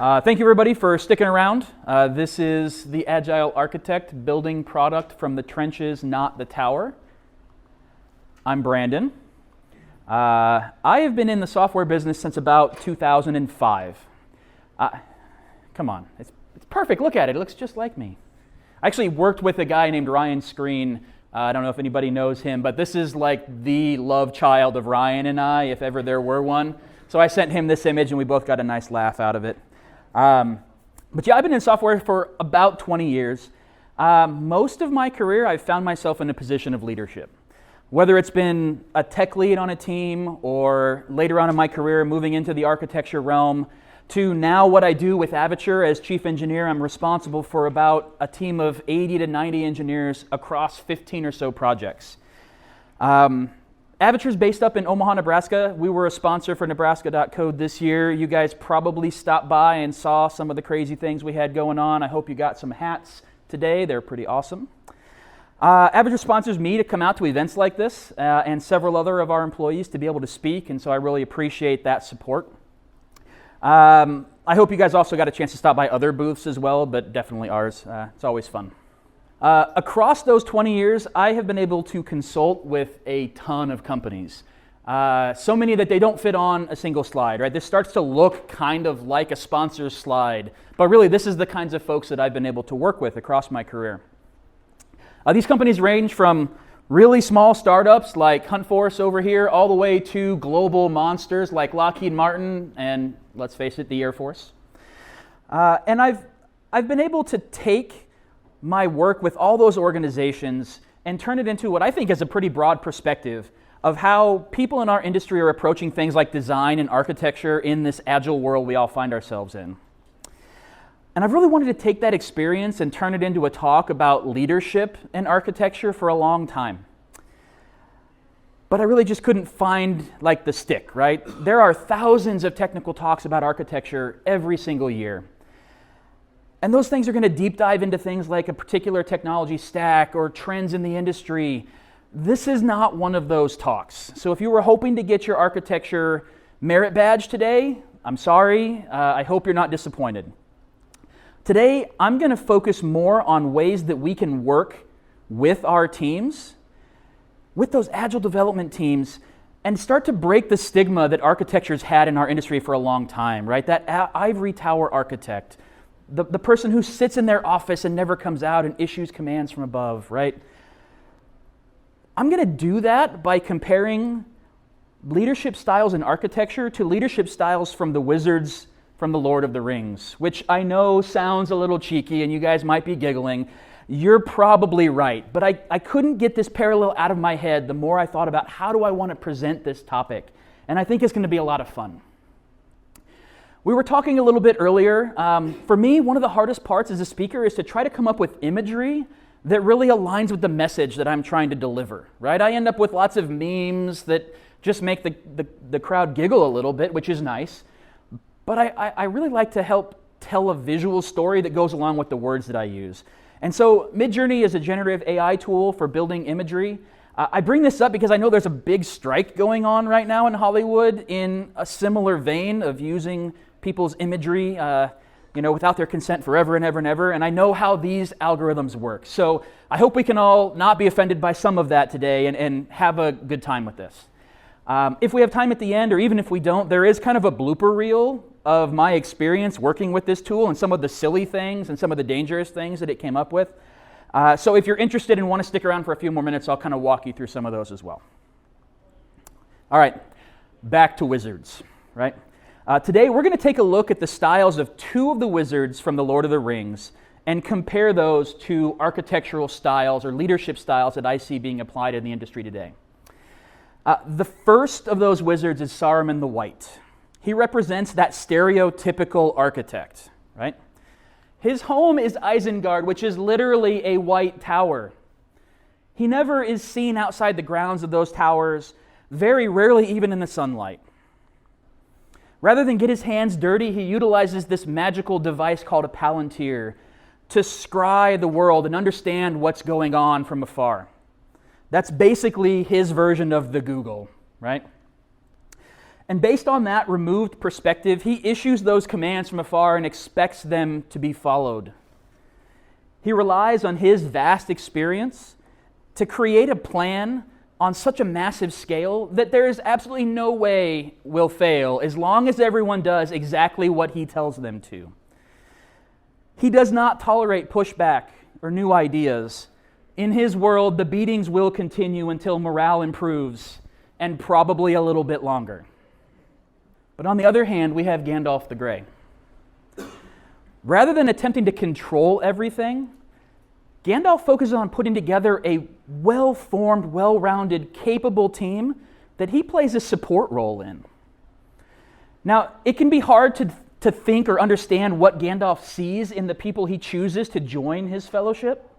Thank you everybody for sticking around. This is the Agile Architect building product from the trenches, not the tower. I'm Brandon. I have been in the software business since about 2005. Come on, it's perfect. Look at it. It looks just like me. I actually worked with a guy named Ryan Screen. I don't know if anybody knows him, but this is like the love child of Ryan and I, if ever there were one. So I sent him this image and we both got a nice laugh out of it. But yeah, I've been in software for about 20 years. Most of my career, I've found myself in a position of leadership. Whether it's been a tech lead on a team or later on in my career moving into the architecture realm to now what I do with Avature as chief engineer, I'm responsible for about a team of 80 to 90 engineers across 15 or so projects. Avature is based up in Omaha, Nebraska. We were a sponsor for Nebraska.Code this year. You guys probably stopped by and saw some of the crazy things we had going on. I hope you got some hats today. They're pretty awesome. Avature sponsors me to come out to events like this and several other of our employees to be able to speak, and so I really appreciate that support. I hope you guys also got a chance to stop by other booths as well, but definitely ours. It's always fun. Across those 20 years, I have been able to consult with a ton of companies. So many that they don't fit on a single slide, right? This starts to look kind of like a sponsor's slide, but really this is the kinds of folks that I've been able to work with across my career. These companies range from really small startups like Hunt Force over here, all the way to global monsters like Lockheed Martin and, let's face it, the Air Force. And I've been able to take my work with all those organizations and turn it into what I think is a pretty broad perspective of how people in our industry are approaching things like design and architecture in this agile world we all find ourselves in. And I've really wanted to take that experience and turn it into a talk about leadership and architecture for a long time. But I really just couldn't find like the stick, right? There are thousands of technical talks about architecture every single year. And those things are going to deep dive into things like a particular technology stack or trends in the industry. This is not one of those talks. So if you were hoping to get your architecture merit badge today, I'm sorry. I hope you're not disappointed. Today, I'm going to focus more on ways that we can work with our teams, with those agile development teams, and start to break the stigma that architecture's had in our industry for a long time, right? That ivory tower architect, the person who sits in their office and never comes out and issues commands from above, right? I'm going to do that by comparing leadership styles in architecture to leadership styles from the wizards from the Lord of the Rings, which I know sounds a little cheeky and you guys might be giggling. You're probably right, but I couldn't get this parallel out of my head the more I thought about how do I want to present this topic, and I think it's going to be a lot of fun. We were talking a little bit earlier. For me, one of the hardest parts as a speaker is to try to come up with imagery that really aligns with the message that I'm trying to deliver, right? I end up with lots of memes that just make the crowd giggle a little bit, which is nice. But I really like to help tell a visual story that goes along with the words that I use. And so Midjourney is a generative AI tool for building imagery. I bring this up because I know there's a big strike going on right now in Hollywood in a similar vein of using people's imagery without their consent forever and ever and ever. And I know how these algorithms work. So I hope we can all not be offended by some of that today and have a good time with this. If we have time at the end, or even if we don't, there is kind of a blooper reel of my experience working with this tool and some of the silly things and some of the dangerous things that it came up with. So if you're interested and want to stick around for a few more minutes, I'll kind of walk you through some of those as well. All right, back to wizards, right? Today we're going to take a look at the styles of two of the wizards from the Lord of the Rings and compare those to architectural styles or leadership styles that I see being applied in the industry today. The first of those wizards is Saruman the White. He represents that stereotypical architect, right? His home is Isengard, which is literally a white tower. He never is seen outside the grounds of those towers, very rarely even in the sunlight. Rather than get his hands dirty, he utilizes this magical device called a palantir to scry the world and understand what's going on from afar. That's basically his version of the Google, right? And based on that removed perspective, he issues those commands from afar and expects them to be followed. He relies on his vast experience to create a plan on such a massive scale that there is absolutely no way will fail as long as everyone does exactly what he tells them to. He does not tolerate pushback or new ideas. In his world, the beatings will continue until morale improves, and probably a little bit longer. But on the other hand, we have Gandalf the Grey. Rather than attempting to control everything, Gandalf focuses on putting together a well-formed, well-rounded, capable team that he plays a support role in. Now, it can be hard to think or understand what Gandalf sees in the people he chooses to join his fellowship,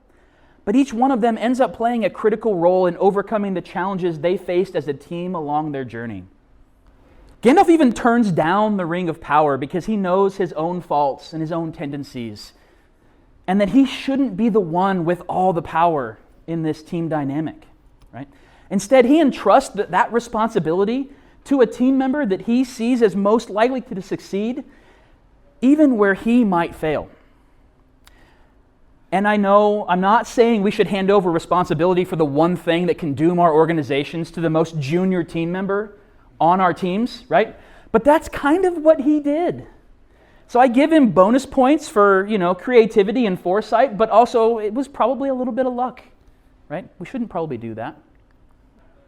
but each one of them ends up playing a critical role in overcoming the challenges they faced as a team along their journey. Gandalf even turns down the Ring of Power because he knows his own faults and his own tendencies, and that he shouldn't be the one with all the power in this team dynamic, right? Instead, he entrusts that responsibility to a team member that he sees as most likely to succeed, even where he might fail. And I know I'm not saying we should hand over responsibility for the one thing that can doom our organizations to the most junior team member on our teams, right? But that's kind of what he did. So I give him bonus points for, creativity and foresight, but also it was probably a little bit of luck, right? We shouldn't probably do that.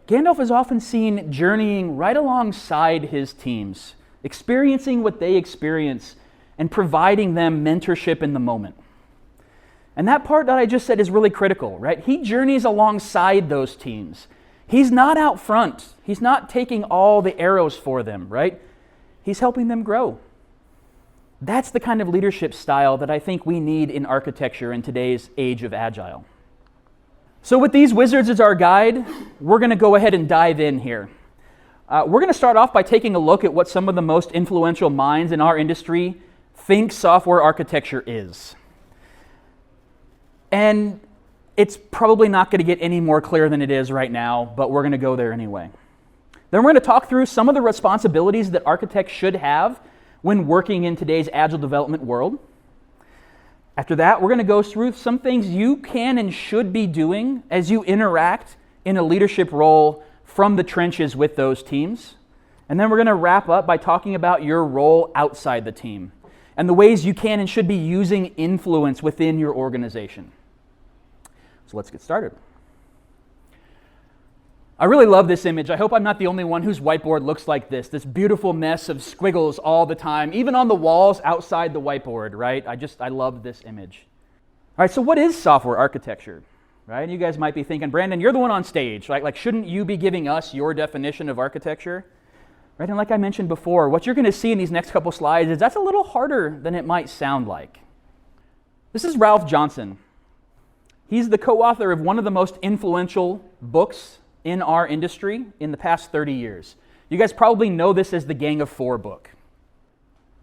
Gandalf is often seen journeying right alongside his teams, experiencing what they experience and providing them mentorship in the moment. And that part that I just said is really critical, right? He journeys alongside those teams. He's not out front. He's not taking all the arrows for them, right? He's helping them grow. That's the kind of leadership style that I think we need in architecture in today's age of Agile. So with these wizards as our guide, we're going to go ahead and dive in here. We're going to start off by taking a look at what some of the most influential minds in our industry think software architecture is. And it's probably not going to get any more clear than it is right now, but we're going to go there anyway. Then we're going to talk through some of the responsibilities that architects should have when working in today's agile development world. After that, we're going to go through some things you can and should be doing as you interact in a leadership role from the trenches with those teams. And then we're going to wrap up by talking about your role outside the team and the ways you can and should be using influence within your organization. So let's get started. I really love this image. I hope I'm not the only one whose whiteboard looks like this beautiful mess of squiggles all the time, even on the walls outside the whiteboard, right? I love this image. All right, so what is software architecture, right? You guys might be thinking, Brandon, you're the one on stage, right? Like, shouldn't you be giving us your definition of architecture? Right, and like I mentioned before, what you're going to see in these next couple slides is that's a little harder than it might sound like. This is Ralph Johnson. He's the co-author of one of the most influential books in our industry in the past 30 years. You guys probably know this as the Gang of Four book.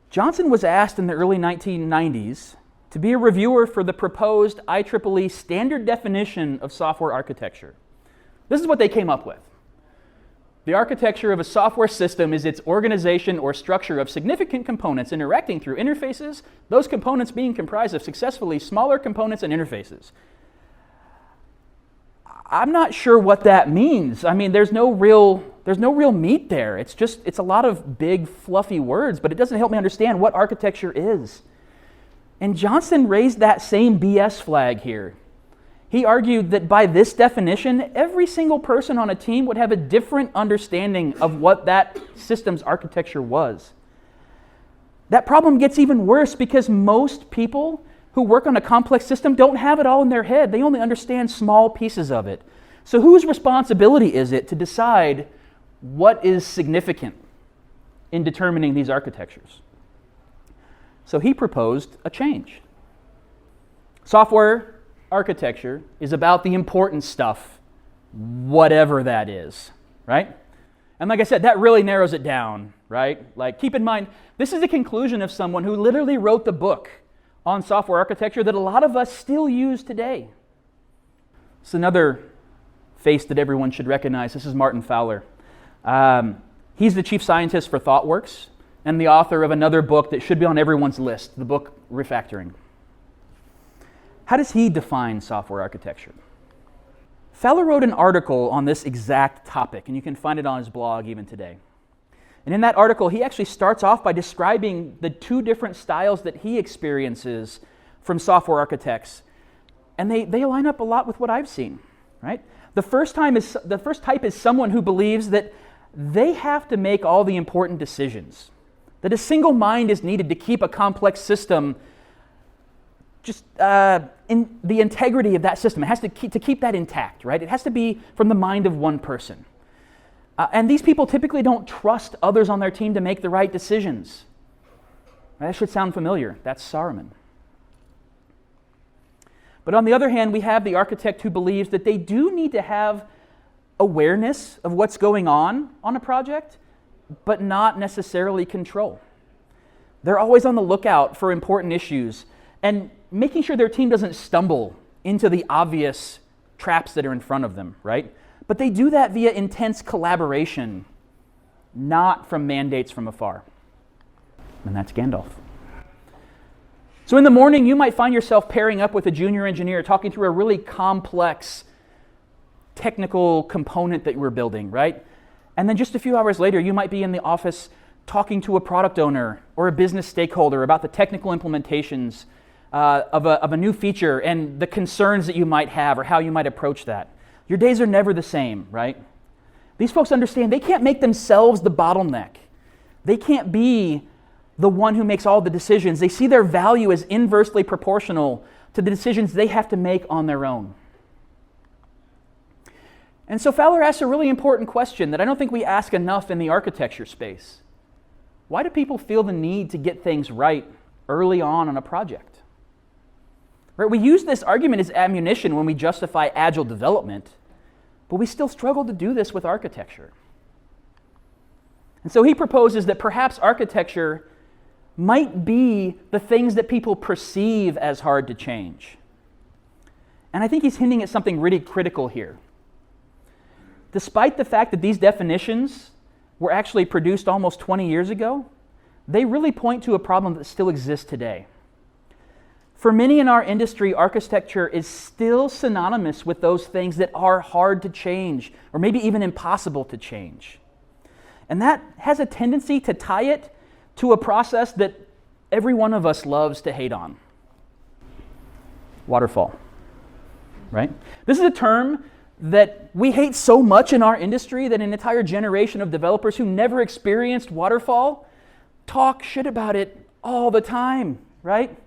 Johnson was asked in the early 1990s to be a reviewer for the proposed IEEE standard definition of software architecture. This is what they came up with. The architecture of a software system is its organization or structure of significant components interacting through interfaces, those components being comprised of successively smaller components and interfaces. I'm not sure what that means. I mean, there's no real meat there. It's a lot of big, fluffy words, but it doesn't help me understand what architecture is. And Johnson raised that same BS flag here. He argued that by this definition, every single person on a team would have a different understanding of what that system's architecture was. That problem gets even worse because most people who work on a complex system don't have it all in their head. They only understand small pieces of it. So whose responsibility is it to decide what is significant in determining these architectures? So he proposed a change. Software architecture is about the important stuff, whatever that is, right? And like I said, that really narrows it down, right? Like, keep in mind, this is the conclusion of someone who literally wrote the book on software architecture that a lot of us still use today. It's another face that everyone should recognize. This is Martin Fowler. He's the chief scientist for ThoughtWorks and the author of another book that should be on everyone's list, the book Refactoring. How does he define software architecture? Fowler wrote an article on this exact topic, and you can find it on his blog even today. And in that article, he actually starts off by describing the two different styles that he experiences from software architects. And they line up a lot with what I've seen, right? The first type is someone who believes that they have to make all the important decisions, that a single mind is needed to keep a complex system just in the integrity of that system. It has to keep that intact, right? It has to be from the mind of one person. And these people typically don't trust others on their team to make the right decisions. That should sound familiar. That's Saruman. But on the other hand, we have the architect who believes that they do need to have awareness of what's going on a project, but not necessarily control. They're always on the lookout for important issues and making sure their team doesn't stumble into the obvious traps that are in front of them, right? But they do that via intense collaboration, not from mandates from afar. And that's Gandalf. So in the morning, you might find yourself pairing up with a junior engineer, talking through a really complex technical component that you were building, right? And then just a few hours later, you might be in the office talking to a product owner or a business stakeholder about the technical implementations of a new feature and the concerns that you might have or how you might approach that. Your days are never the same, right? These folks understand they can't make themselves the bottleneck. They can't be the one who makes all the decisions. They see their value as inversely proportional to the decisions they have to make on their own. And so Fowler asks a really important question that I don't think we ask enough in the architecture space. Why do people feel the need to get things right early on a project? Right, we use this argument as ammunition when we justify agile development, but we still struggle to do this with architecture. And so he proposes that perhaps architecture might be the things that people perceive as hard to change. And I think he's hinting at something really critical here. Despite the fact that these definitions were actually produced almost 20 years ago, they really point to a problem that still exists today. For many in our industry, architecture is still synonymous with those things that are hard to change, or maybe even impossible to change. And that has a tendency to tie it to a process that every one of us loves to hate on. Waterfall, right? This is a term that we hate so much in our industry that an entire generation of developers who never experienced waterfall talk shit about it all the time, right?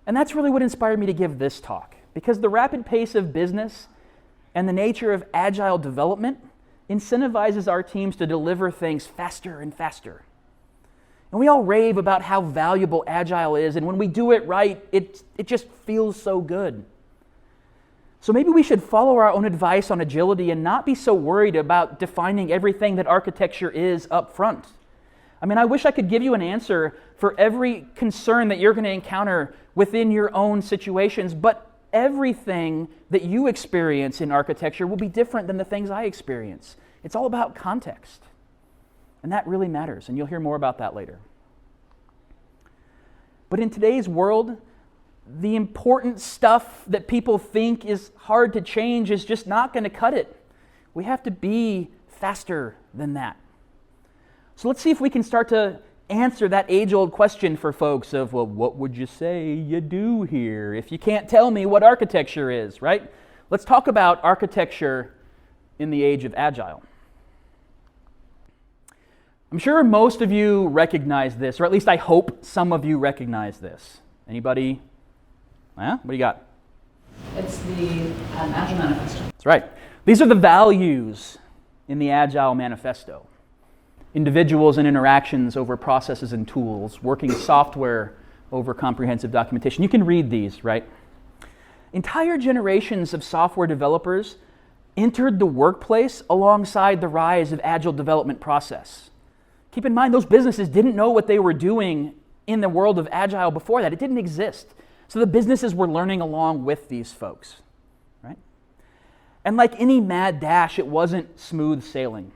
And that's really what inspired me to give this talk, because the rapid pace of business and the nature of agile development incentivizes our teams to deliver things faster and faster. And we all rave about how valuable agile is, and when we do it right, it just feels so good. So maybe we should follow our own advice on agility and not be so worried about defining everything that architecture is up front. I mean, I wish I could give you an answer for every concern that you're going to encounter within your own situations, but everything that you experience in architecture will be different than the things I experience. It's all about context. And that really matters, and you'll hear more about that later. But in today's world, the important stuff that people think is hard to change is just not going to cut it. We have to be faster than that. So let's see if we can start to answer that age-old question for folks of, well, what would you say you do here if you can't tell me what architecture is, right? Let's talk about architecture in the age of Agile. I'm sure most of you recognize this, or at least I hope some of you recognize this. Anybody? What do you got? It's the Agile Manifesto. That's right. These are the values in the Agile Manifesto. Individuals and interactions over processes and tools, working software over comprehensive documentation. You can read these, right? Entire generations of software developers entered the workplace alongside the rise of agile development process. Keep in mind, those businesses didn't know what they were doing in the world of Agile before that. It didn't exist. So the businesses were learning along with these folks, right? And like any mad dash, it wasn't smooth sailing.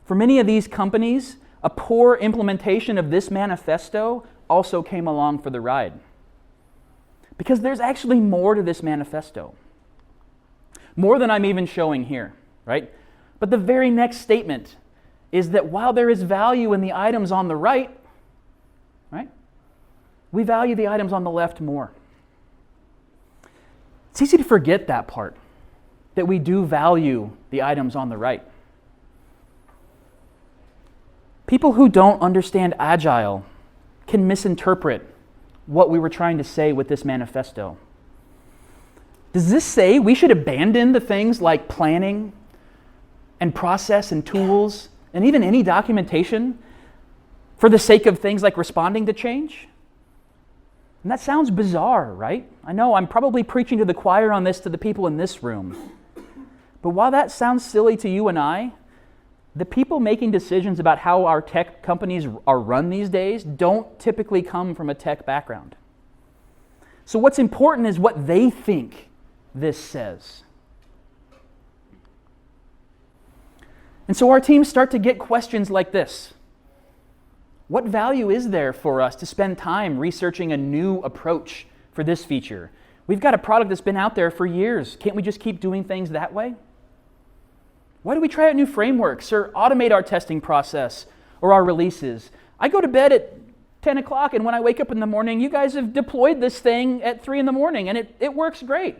For many of these companies, a poor implementation of this manifesto also came along for the ride. Because there's actually more to this manifesto. More than I'm even showing here, right? But the very next statement is that while there is value in the items on the right, we value the items on the left more. It's easy to forget that part, that we do value the items on the right. People who don't understand Agile can misinterpret what we were trying to say with this manifesto. Does this say we should abandon the things like planning and process and tools and even any documentation for the sake of things like responding to change? And that sounds bizarre, right? I know I'm probably preaching to the choir on this to the people in this room. But while that sounds silly to you and I, the people making decisions about how our tech companies are run these days don't typically come from a tech background. So what's important is what they think this says. And so our teams start to get questions like this. What value is there for us to spend time researching a new approach for this feature? We've got a product that's been out there for years. Can't we just keep doing things that way? Why do we try out new frameworks or automate our testing process or our releases? I go to bed at 10 o'clock and when I wake up in the morning, you guys have deployed this thing at 3 in the morning and it works great.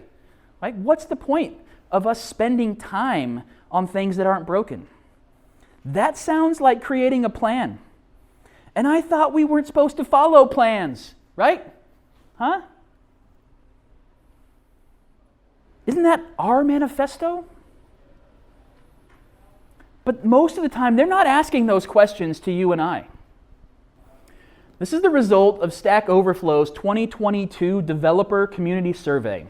Right? What's the point of us spending time on things that aren't broken? That sounds like creating a plan. And I thought we weren't supposed to follow plans, right? Huh? Isn't that our manifesto? But most of the time, they're not asking those questions to you and I. This is the result of Stack Overflow's 2022 Developer Community Survey.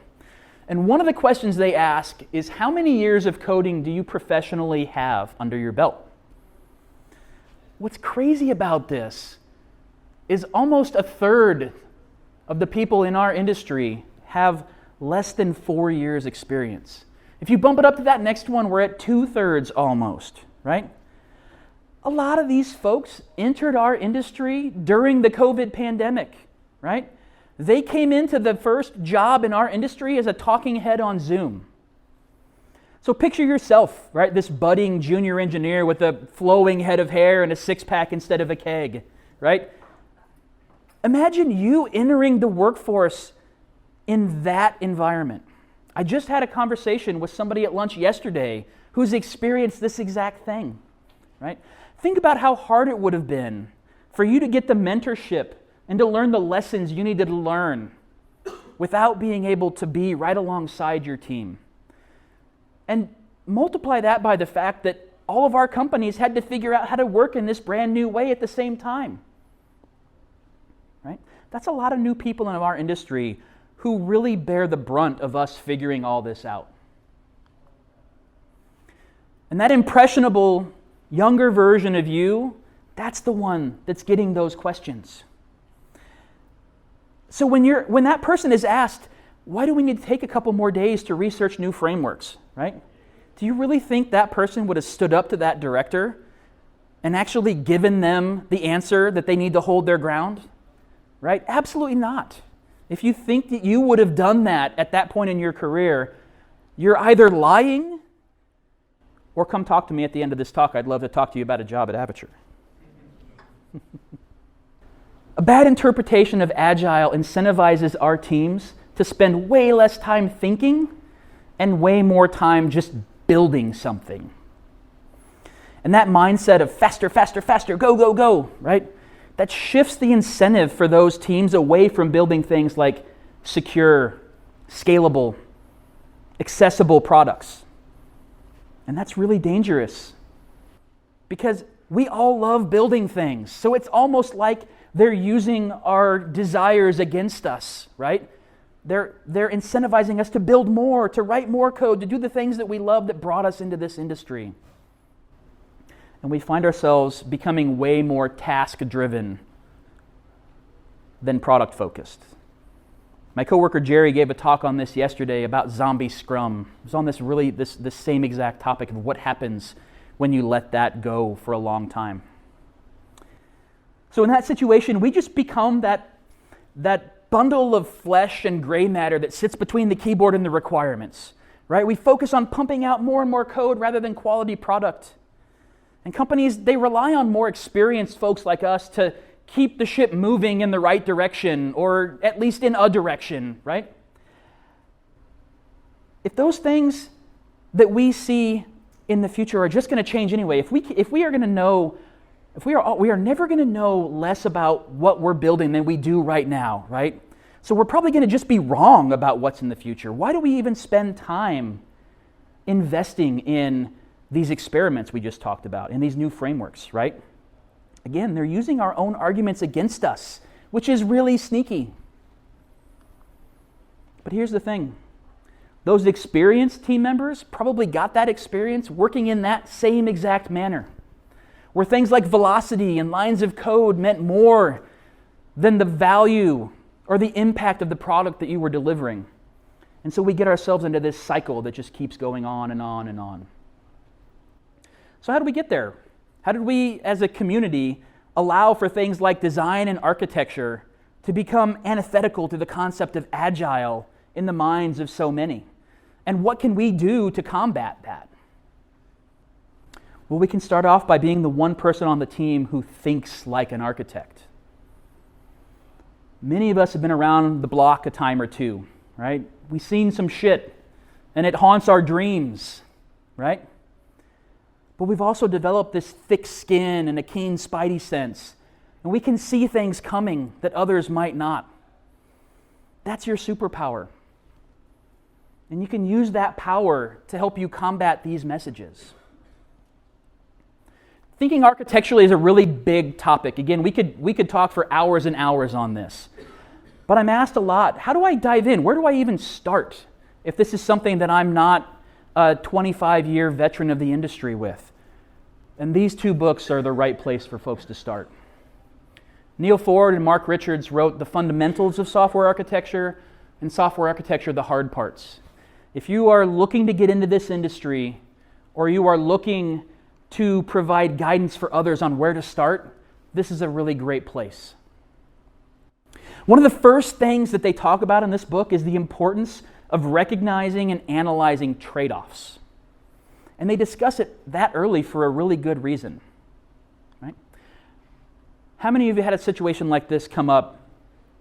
And one of the questions they ask is, how many years of coding do you professionally have under your belt? What's crazy about this is almost a third of the people in our industry have less than 4 years experience. If you bump it up to that next one, we're at 2/3 almost, right? A lot of these folks entered our industry during the COVID pandemic, right? They came into the first job in our industry as a talking head on Zoom. So picture yourself, right, this budding junior engineer with a flowing head of hair and a six-pack instead of a keg, right? Imagine you entering the workforce in that environment. I just had a conversation with somebody at lunch yesterday who's experienced this exact thing, right? Think about how hard it would have been for you to get the mentorship and to learn the lessons you needed to learn without being able to be right alongside your team. And multiply that by the fact that all of our companies had to figure out how to work in this brand new way at the same time. Right? That's a lot of new people in our industry who really bear the brunt of us figuring all this out. And that impressionable, younger version of you, that's the one that's getting those questions. So when that person is asked, why do we need to take a couple more days to research new frameworks, right? Do you really think that person would have stood up to that director and actually given them the answer that they need to hold their ground, right? Absolutely not. If you think that you would have done that at that point in your career, you're either lying or come talk to me at the end of this talk. I'd love to talk to you about a job at Aperture. A bad interpretation of Agile incentivizes our teams to spend way less time thinking and way more time just building something. And that mindset of faster, faster, faster, go, go, go, right? That shifts the incentive for those teams away from building things like secure, scalable, accessible products. And that's really dangerous because we all love building things. So it's almost like they're using our desires against us, right? They're incentivizing us to build more, to write more code, to do the things that we love that brought us into this industry. And we find ourselves becoming way more task-driven than product-focused. My coworker Jerry gave a talk on this yesterday about zombie scrum. It was on this same exact topic of what happens when you let that go for a long time. So in that situation, we just become that bundle of flesh and gray matter that sits between the keyboard and the requirements, right? We focus on pumping out more and more code rather than quality product. And companies, they rely on more experienced folks like us to keep the ship moving in the right direction, or at least in a direction, right? If those things that we see in the future are just going to change anyway, if we are going to know, we are never going to know less about what we're building than we do right now, right? So we're probably going to just be wrong about what's in the future. Why do we even spend time investing in these experiments we just talked about, in these new frameworks, right? Again, they're using our own arguments against us, which is really sneaky. But here's the thing. Those experienced team members probably got that experience working in that same exact manner, where things like velocity and lines of code meant more than the value or the impact of the product that you were delivering. And so we get ourselves into this cycle that just keeps going on and on and on. So how did we get there? How did we, as a community, allow for things like design and architecture to become antithetical to the concept of agile in the minds of so many? And what can we do to combat that? Well, we can start off by being the one person on the team who thinks like an architect. Many of us have been around the block a time or two, right? We've seen some shit, and it haunts our dreams, right? But we've also developed this thick skin and a keen spidey sense, and we can see things coming that others might not. That's your superpower. And you can use that power to help you combat these messages. Thinking architecturally is a really big topic. Again, we could talk for hours and hours on this. But I'm asked a lot, how do I dive in? Where do I even start if this is something that I'm not a 25-year veteran of the industry with? And these two books are the right place for folks to start. Neil Ford and Mark Richards wrote The Fundamentals of Software Architecture and Software Architecture, The Hard Parts. If you are looking to get into this industry, or you are looking to provide guidance for others on where to start, this is a really great place. One of the first things that they talk about in this book is the importance of recognizing and analyzing trade-offs. And they discuss it that early for a really good reason. Right? How many of you had a situation like this come up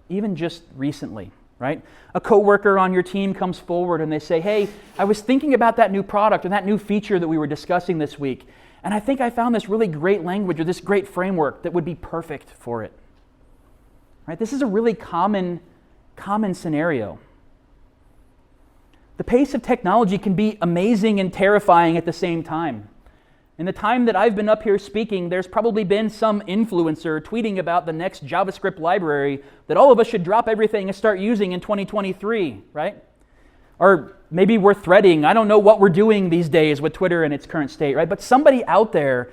even just recently? Right? A coworker on your team comes forward and they say, hey, I was thinking about that new product and that new feature that we were discussing this week, and I think I found this really great language or this great framework that would be perfect for it. Right? This is a really common scenario. The pace of technology can be amazing and terrifying at the same time. In the time that I've been up here speaking, there's probably been some influencer tweeting about the next JavaScript library that all of us should drop everything and start using in 2023, right? Or maybe we're threading. I don't know what we're doing these days with Twitter in its current state, right? But somebody out there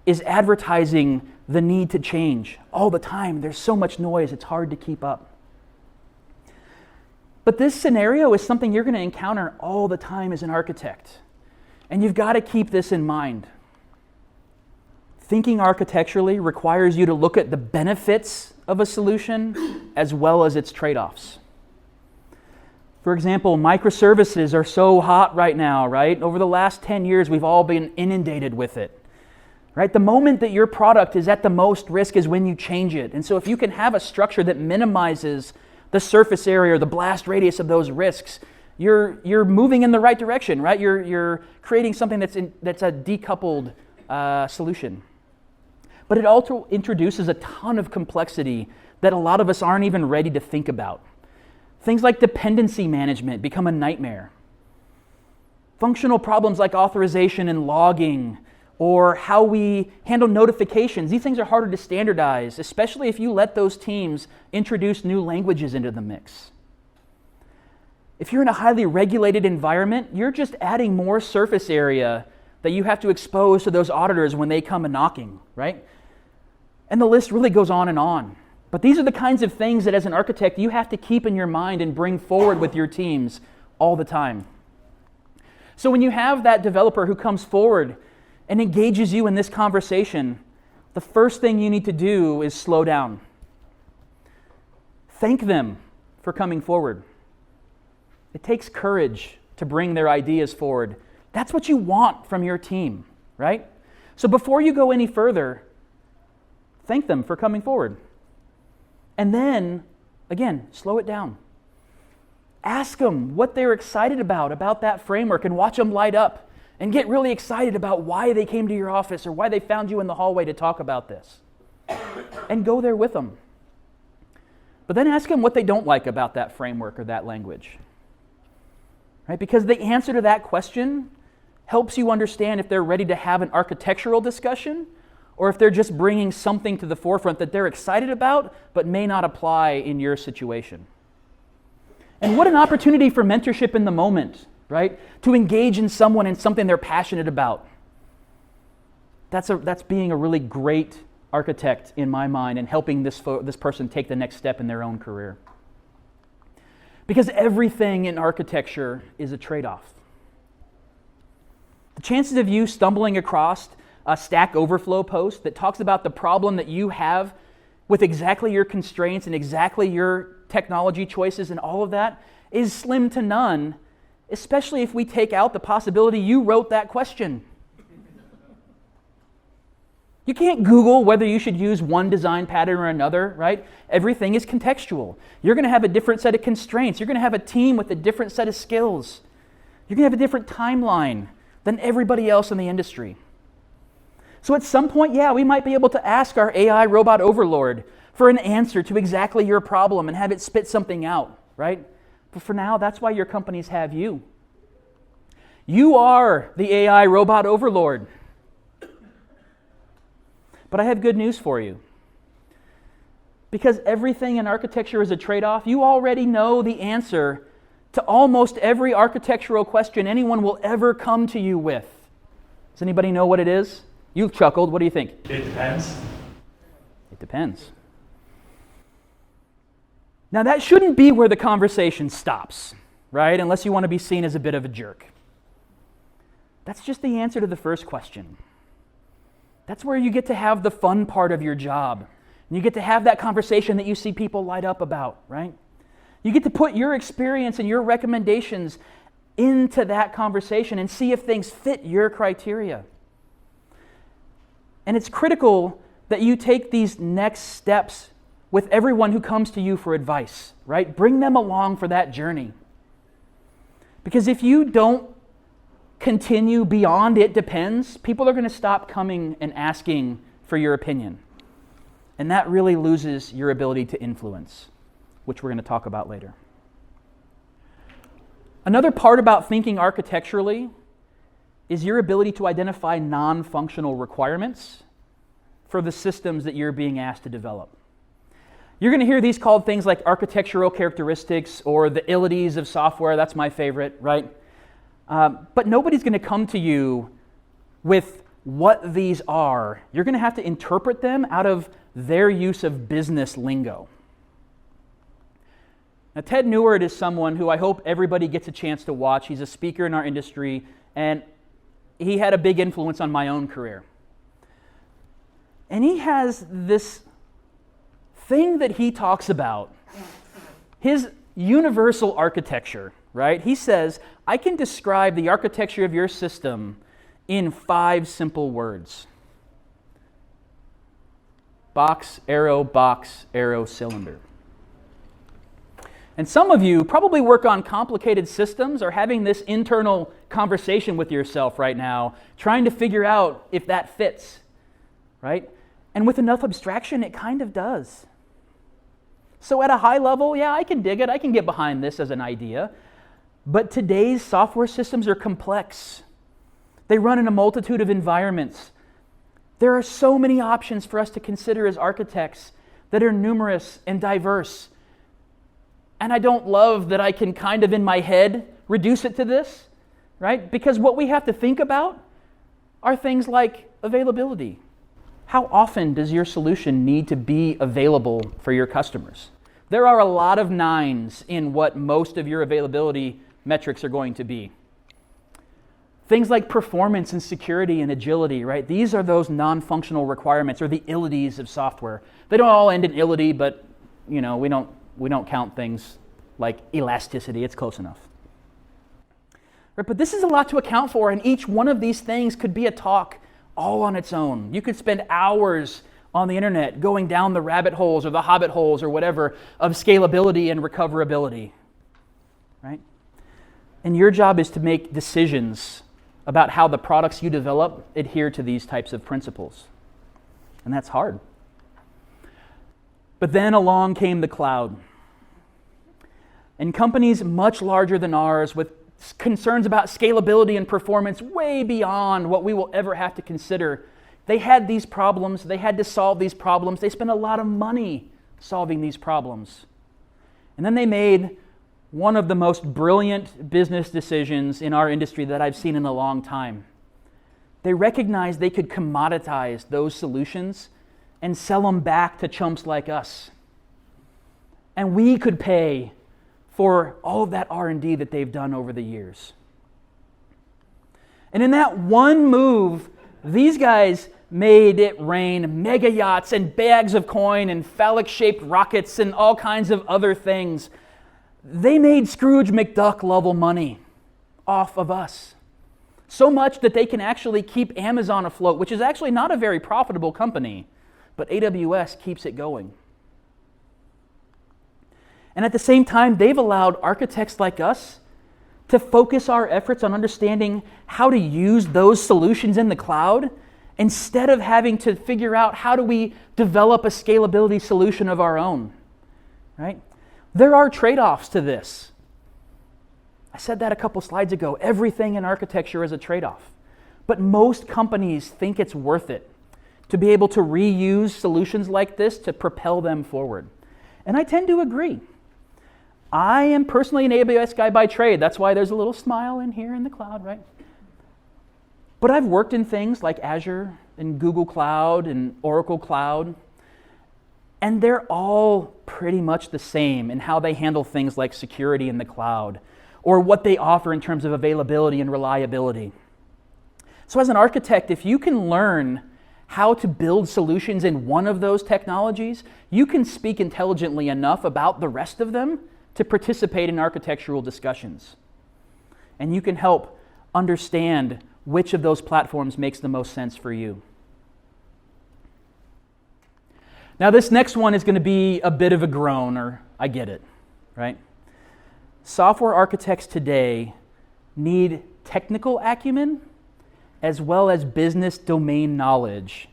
is advertising the need to change all the time. There's so much noise, it's hard to keep up. But this scenario is something you're going to encounter all the time as an architect. And you've got to keep this in mind. Thinking architecturally requires you to look at the benefits of a solution as well as its trade-offs. For example, microservices are so hot right now, right? Over the last 10 years, we've all been inundated with it. Right? The moment that your product is at the most risk is when you change it. And so if you can have a structure that minimizes the surface area or the blast radius of those risks, you're moving in the right direction, right? You're creating something that's a decoupled solution. But it also introduces a ton of complexity that a lot of us aren't even ready to think about. Things like dependency management become a nightmare. Functional problems like authorization and logging, or how we handle notifications, these things are harder to standardize, especially if you let those teams introduce new languages into the mix. If you're in a highly regulated environment, you're just adding more surface area that you have to expose to those auditors when they come a knocking, right? And the list really goes on and on. But these are the kinds of things that as an architect you have to keep in your mind and bring forward with your teams all the time. So when you have that developer who comes forward and engages you in this conversation, the first thing you need to do is slow down. Thank them for coming forward. It takes courage to bring their ideas forward. That's what you want from your team, right? So before you go any further, thank them for coming forward. And then, again, slow it down. Ask them what they're excited about that framework, and watch them light up and get really excited about why they came to your office or why they found you in the hallway to talk about this. And go there with them. But then ask them what they don't like about that framework or that language. Right? Because the answer to that question helps you understand if they're ready to have an architectural discussion or if they're just bringing something to the forefront that they're excited about but may not apply in your situation. And what an opportunity for mentorship in the moment, right? To engage in someone in something they're passionate about. That's being a really great architect in my mind and helping this person take the next step in their own career. Because everything in architecture is a trade-off. The chances of you stumbling across a Stack Overflow post that talks about the problem that you have with exactly your constraints and exactly your technology choices and all of that is slim to none, especially if we take out the possibility you wrote that question. You can't Google whether you should use one design pattern or another, right? Everything is contextual. You're going to have a different set of constraints. You're going to have a team with a different set of skills. You're going to have a different timeline than everybody else in the industry. So at some point, yeah, we might be able to ask our AI robot overlord for an answer to exactly your problem and have it spit something out, right? But for now, that's why your companies have you. You are the AI robot overlord. But I have good news for you. Because everything in architecture is a trade-off, you already know the answer to almost every architectural question anyone will ever come to you with. Does anybody know what it is? You've chuckled. What do you think? It depends. It depends. Now that shouldn't be where the conversation stops, right? Unless you want to be seen as a bit of a jerk. That's just the answer to the first question. That's where you get to have the fun part of your job. And you get to have that conversation that you see people light up about, right? You get to put your experience and your recommendations into that conversation and see if things fit your criteria. And it's critical that you take these next steps with everyone who comes to you for advice, right? Bring them along for that journey. Because if you don't continue beyond it depends, people are going to stop coming and asking for your opinion. And that really loses your ability to influence, which we're going to talk about later. Another part about thinking architecturally is your ability to identify non-functional requirements for the systems that you're being asked to develop. You're going to hear these called things like architectural characteristics or the ilities of software. That's my favorite, right? But nobody's going to come to you with what these are. You're going to have to interpret them out of their use of business lingo. Now, Ted Neward is someone who I hope everybody gets a chance to watch. He's a speaker in our industry, and he had a big influence on my own career. And he has this thing that he talks about, his universal architecture, right? He says, I can describe the architecture of your system in 5 simple words. Box, arrow, cylinder. And some of you probably work on complicated systems or having this internal conversation with yourself right now, trying to figure out if that fits, right? And with enough abstraction, it kind of does. So at a high level, yeah, I can dig it. I can get behind this as an idea. But today's software systems are complex. They run in a multitude of environments. There are so many options for us to consider as architects that are numerous and diverse. And I don't love that I can kind of in my head reduce it to this, right? Because what we have to think about are things like availability. How often does your solution need to be available for your customers? There are a lot of 9s in what most of your availability metrics are going to be. Things like performance and security and agility, right? These are those non-functional requirements, or the illities of software. They don't all end in illity, but we don't count things like elasticity. It's close enough. Right, but this is a lot to account for, and each one of these things could be a talk all on its own. You could spend hours on the internet going down the rabbit holes or the hobbit holes or whatever of scalability and recoverability, right? And your job is to make decisions about how the products you develop adhere to these types of principles. And that's hard. But then along came the cloud. And companies much larger than ours, with concerns about scalability and performance way beyond what we will ever have to consider, they had these problems. They had to solve these problems. They spent a lot of money solving these problems. And then they made one of the most brilliant business decisions in our industry that I've seen in a long time. They recognized they could commoditize those solutions and sell them back to chumps like us. And we could pay for all of that R&D that they've done over the years. And in that one move, these guys made it rain mega yachts and bags of coin and phallic-shaped rockets and all kinds of other things. They made Scrooge McDuck level money off of us. So much that they can actually keep Amazon afloat, which is actually not a very profitable company, but AWS keeps it going. And at the same time, they've allowed architects like us to focus our efforts on understanding how to use those solutions in the cloud instead of having to figure out how do we develop a scalability solution of our own, right? There are trade-offs to this. I said that a couple slides ago. Everything in architecture is a trade-off. But most companies think it's worth it to be able to reuse solutions like this to propel them forward. And I tend to agree. I am personally an AWS guy by trade. That's why there's a little smile in here in the cloud, right? But I've worked in things like Azure and Google Cloud and Oracle Cloud, and they're all pretty much the same in how they handle things like security in the cloud or what they offer in terms of availability and reliability. So as an architect, if you can learn how to build solutions in one of those technologies, you can speak intelligently enough about the rest of them to participate in architectural discussions. And you can help understand which of those platforms makes the most sense for you. Now, this next one is going to be a bit of a groan, or I get it, right? Software architects today need technical acumen as well as business domain knowledge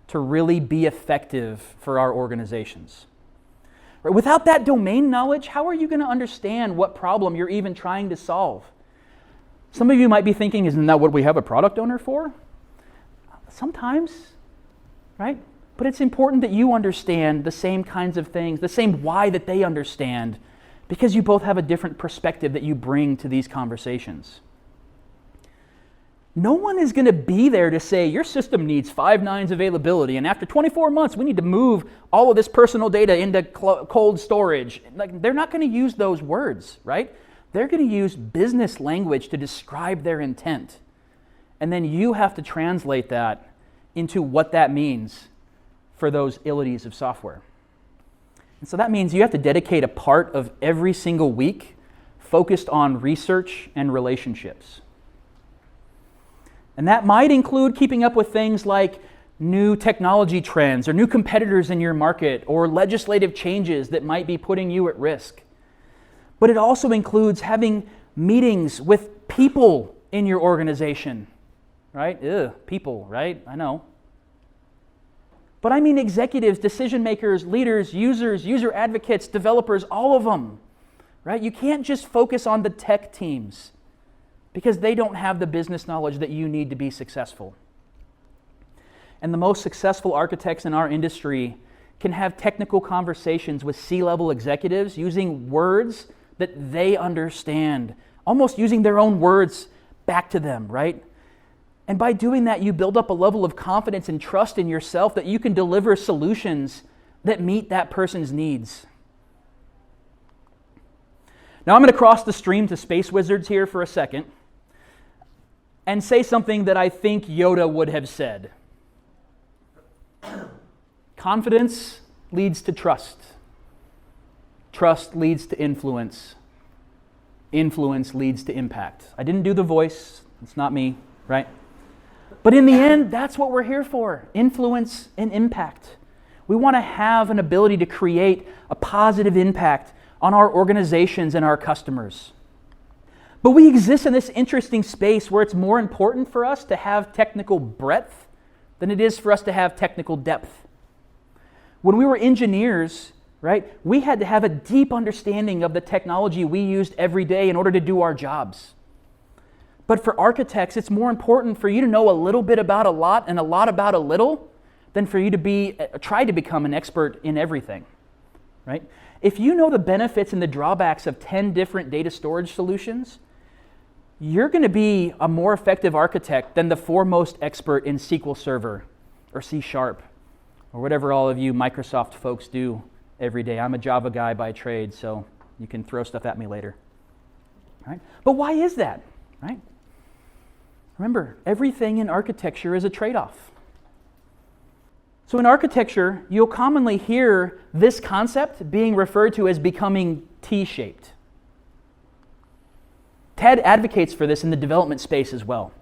to really be effective for our organizations. Right? Without that domain knowledge, how are you going to understand what problem you're even trying to solve? Some of you might be thinking, isn't that what we have a product owner for? Sometimes, right? But it's important that you understand the same kinds of things, the same why that they understand, because you both have a different perspective that you bring to these conversations. No one is going to be there to say, your system needs 5 nines availability, and after 24 months, we need to move all of this personal data into cold storage. Like, they're not going to use those words, right? They're going to use business language to describe their intent. And then you have to translate that into what that means for those illities of software. And so that means you have to dedicate a part of every single week focused on research and relationships. And that might include keeping up with things like new technology trends or new competitors in your market or legislative changes that might be putting you at risk. But it also includes having meetings with people in your organization, right? People, right? I know. But I mean executives, decision makers, leaders, users, user advocates, developers, all of them, right? You can't just focus on the tech teams because they don't have the business knowledge that you need to be successful. And the most successful architects in our industry can have technical conversations with C-level executives using words that they understand, almost using their own words back to them, right? And by doing that, you build up a level of confidence and trust in yourself that you can deliver solutions that meet that person's needs. Now I'm going to cross the stream to space wizards here for a second. and say something that I think Yoda would have said. Confidence leads to trust. Trust leads to influence. Influence leads to impact. I didn't do the voice. It's not me, right? But in the end, that's what we're here for. Influence and impact. We want to have an ability to create a positive impact on our organizations and our customers. But we exist in this interesting space where it's more important for us to have technical breadth than it is for us to have technical depth. When we were engineers, right, we had to have a deep understanding of the technology we used every day in order to do our jobs. But for architects, it's more important for you to know a little bit about a lot and a lot about a little than for you to try to become an expert in everything, right? If you know the benefits and the drawbacks of 10 different data storage solutions, you're going to be a more effective architect than the foremost expert in SQL Server or C# or whatever all of you Microsoft folks do every day. I'm a Java guy by trade, so you can throw stuff at me later. Right? But why is that? Right? Remember, everything in architecture is a trade-off. So in architecture, you'll commonly hear this concept being referred to as becoming T-shaped. Ted advocates for this in the development space as well.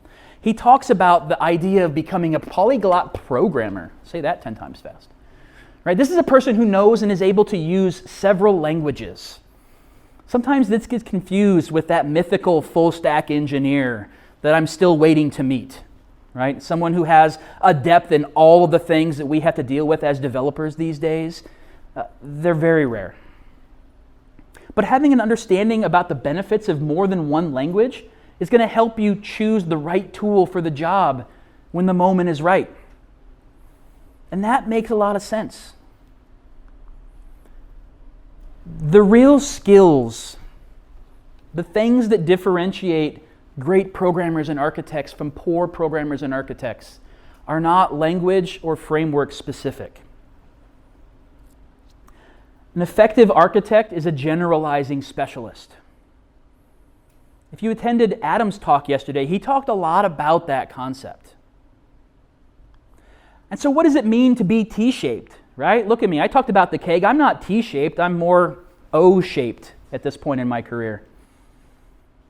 He talks about the idea of becoming a polyglot programmer. Say that 10 times fast. Right? This is a person who knows and is able to use several languages. Sometimes this gets confused with that mythical full-stack engineer that I'm still waiting to meet. Right? Someone who has a depth in all of the things that we have to deal with as developers these days. They're very rare. But having an understanding about the benefits of more than one language is going to help you choose the right tool for the job when the moment is right. And that makes a lot of sense. The real skills, the things that differentiate great programmers and architects from poor programmers and architects, are not language or framework specific. An effective architect is a generalizing specialist. If you attended Adam's talk yesterday, he talked a lot about that concept. And so what does it mean to be T-shaped, right? Look at me, I talked about the keg. I'm not T-shaped, I'm more O-shaped at this point in my career.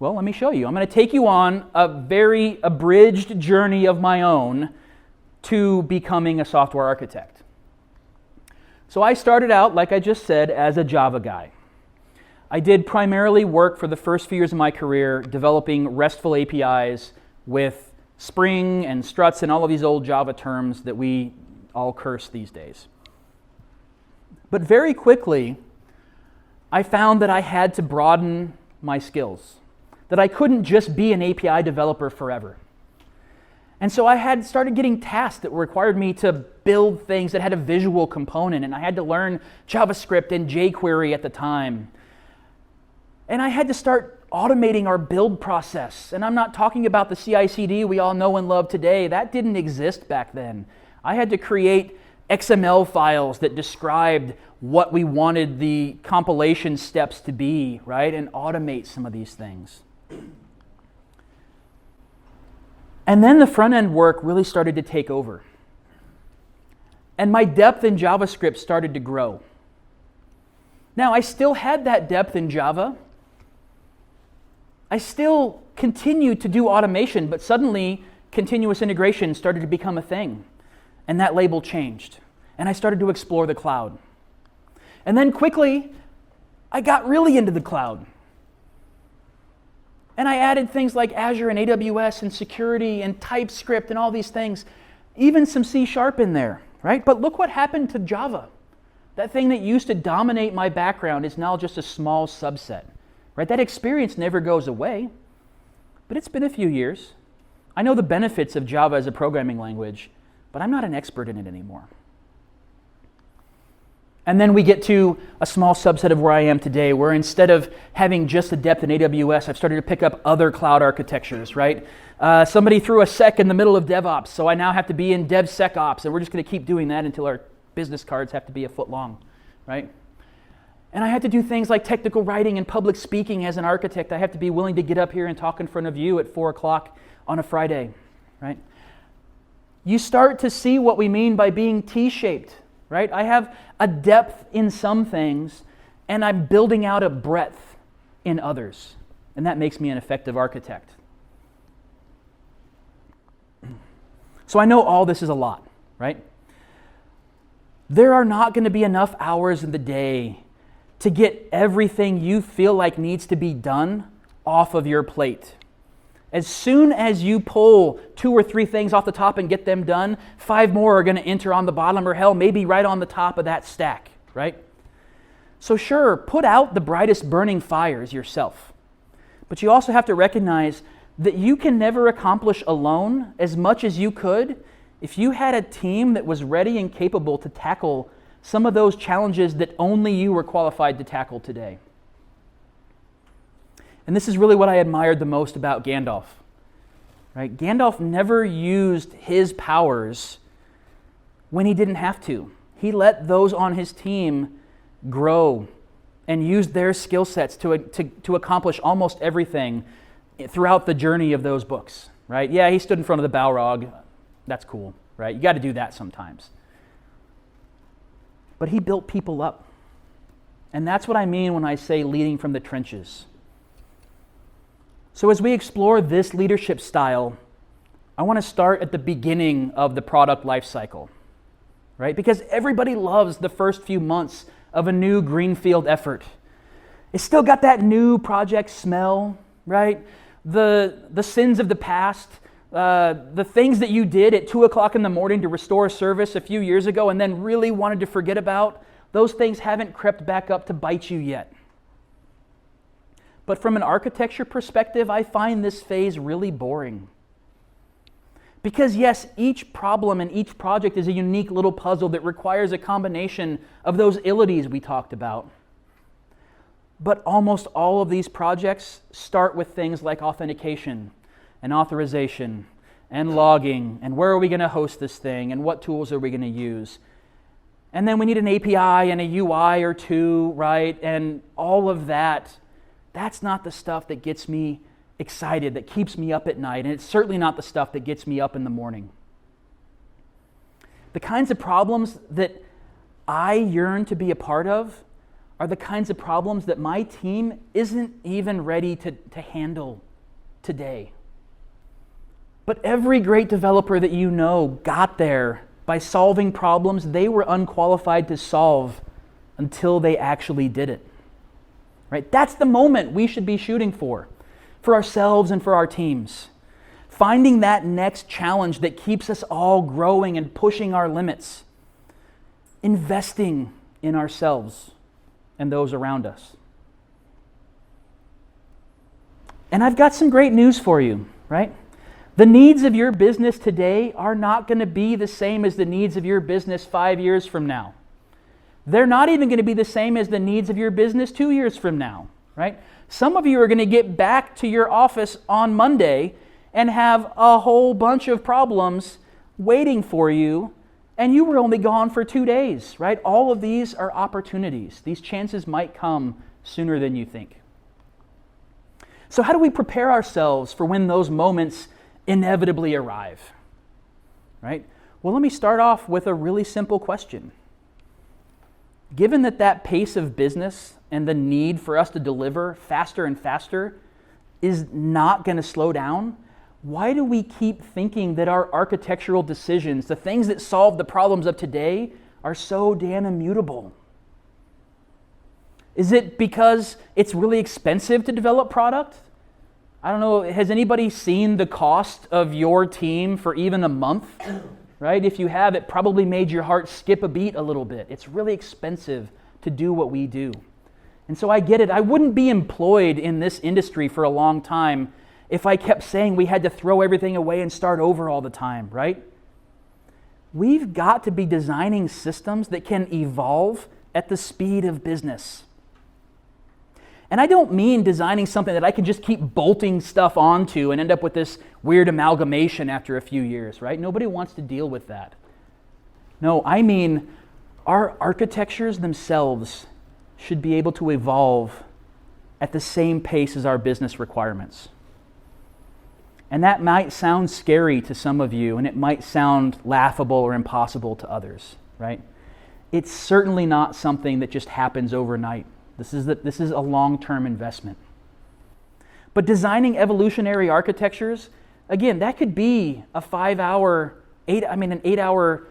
Well, let me show you. I'm going to take you on a very abridged journey of my own to becoming a software architect. So I started out, like I just said, as a Java guy. I did primarily work for the first few years of my career developing RESTful APIs with Spring and struts and all of these old Java terms that we all curse these days. But very quickly, I found that I had to broaden my skills, that I couldn't just be an API developer forever. And so I had started getting tasks that required me to build things that had a visual component, and I had to learn JavaScript and jQuery at the time. And I had to start automating our build process. And I'm not talking about the CI/CD we all know and love today. That didn't exist back then. I had to create XML files that described what we wanted the compilation steps to be, right? And automate some of these things. And then the front-end work really started to take over. And my depth in JavaScript started to grow. Now, I still had that depth in Java. I still continued to do automation, but suddenly continuous integration started to become a thing. And that label changed. And I started to explore the cloud. And then quickly, I got really into the cloud. And I added things like Azure and AWS and security and TypeScript and all these things, even some C# in there, right? But look what happened to Java. That thing that used to dominate my background is now just a small subset, right? That experience never goes away, but it's been a few years. I know the benefits of Java as a programming language, but I'm not an expert in it anymore. And then we get to a small subset of where I am today, where instead of having just a depth in AWS, I've started to pick up other cloud architectures, right? Somebody threw a sec in the middle of DevOps, so I now have to be in DevSecOps, and we're just going to keep doing that until our business cards have to be a foot long, right? And I had to do things like technical writing and public speaking as an architect. I have to be willing to get up here and talk in front of you at 4 o'clock on a Friday, right? You start to see what we mean by being T-shaped, right? I have a depth in some things, and I'm building out a breadth in others. And that makes me an effective architect. So I know all this is a lot, right? There are not going to be enough hours in the day to get everything you feel like needs to be done off of your plate. As soon as you pull 2 or 3 things off the top and get them done, 5 more are going to enter on the bottom, or hell, maybe right on the top of that stack, right? So sure, put out the brightest burning fires yourself. But you also have to recognize that you can never accomplish alone as much as you could if you had a team that was ready and capable to tackle some of those challenges that only you were qualified to tackle today. And this is really what I admired the most about Gandalf. Right? Gandalf never used his powers when he didn't have to. He let those on his team grow and use their skill sets to accomplish almost everything throughout the journey of those books. Right? Yeah, he stood in front of the Balrog. That's cool, right? You got to do that sometimes. But he built people up. And that's what I mean when I say leading from the trenches. So as we explore this leadership style, I want to start at the beginning of the product lifecycle, right? Because everybody loves the first few months of a new greenfield effort. It's still got that new project smell, right? The sins of the past, the things that you did at 2 o'clock in the morning to restore service a few years ago and then really wanted to forget about, those things haven't crept back up to bite you yet. But from an architecture perspective, I find this phase really boring. Because yes, each problem and each project is a unique little puzzle that requires a combination of those abilities we talked about. But almost all of these projects start with things like authentication and authorization and logging and where are we going to host this thing and what tools are we going to use. And then we need an API and a UI or two, right? And all of that. That's not the stuff that gets me excited, that keeps me up at night, and it's certainly not the stuff that gets me up in the morning. The kinds of problems that I yearn to be a part of are the kinds of problems that my team isn't even ready to handle today. But every great developer that you know got there by solving problems they were unqualified to solve until they actually did it. Right? That's the moment we should be shooting for ourselves and for our teams. Finding that next challenge that keeps us all growing and pushing our limits. Investing in ourselves and those around us. And I've got some great news for you, right? The needs of your business today are not going to be the same as the needs of your business 5 years from now. They're not even going to be the same as the needs of your business 2 years from now, right? Some of you are going to get back to your office on Monday and have a whole bunch of problems waiting for you, and you were only gone for 2 days, right? All of these are opportunities. These chances might come sooner than you think. So how do we prepare ourselves for when those moments inevitably arrive, right? Well, let me start off with a really simple question. Given that pace of business and the need for us to deliver faster and faster is not going to slow down, why do we keep thinking that our architectural decisions, the things that solve the problems of today, are so damn immutable? Is it because it's really expensive to develop product? I don't know, has anybody seen the cost of your team for even a month? Right? If you have, it probably made your heart skip a beat a little bit. It's really expensive to do what we do. And so I get it. I wouldn't be employed in this industry for a long time if I kept saying we had to throw everything away and start over all the time, right? We've got to be designing systems that can evolve at the speed of business. And I don't mean designing something that I can just keep bolting stuff onto and end up with this weird amalgamation after a few years, right? Nobody wants to deal with that. No, I mean our architectures themselves should be able to evolve at the same pace as our business requirements. And that might sound scary to some of you, and it might sound laughable or impossible to others, right? It's certainly not something that just happens overnight. This is a long-term investment. But designing evolutionary architectures, again, that could be a 5-hour, an 8-hour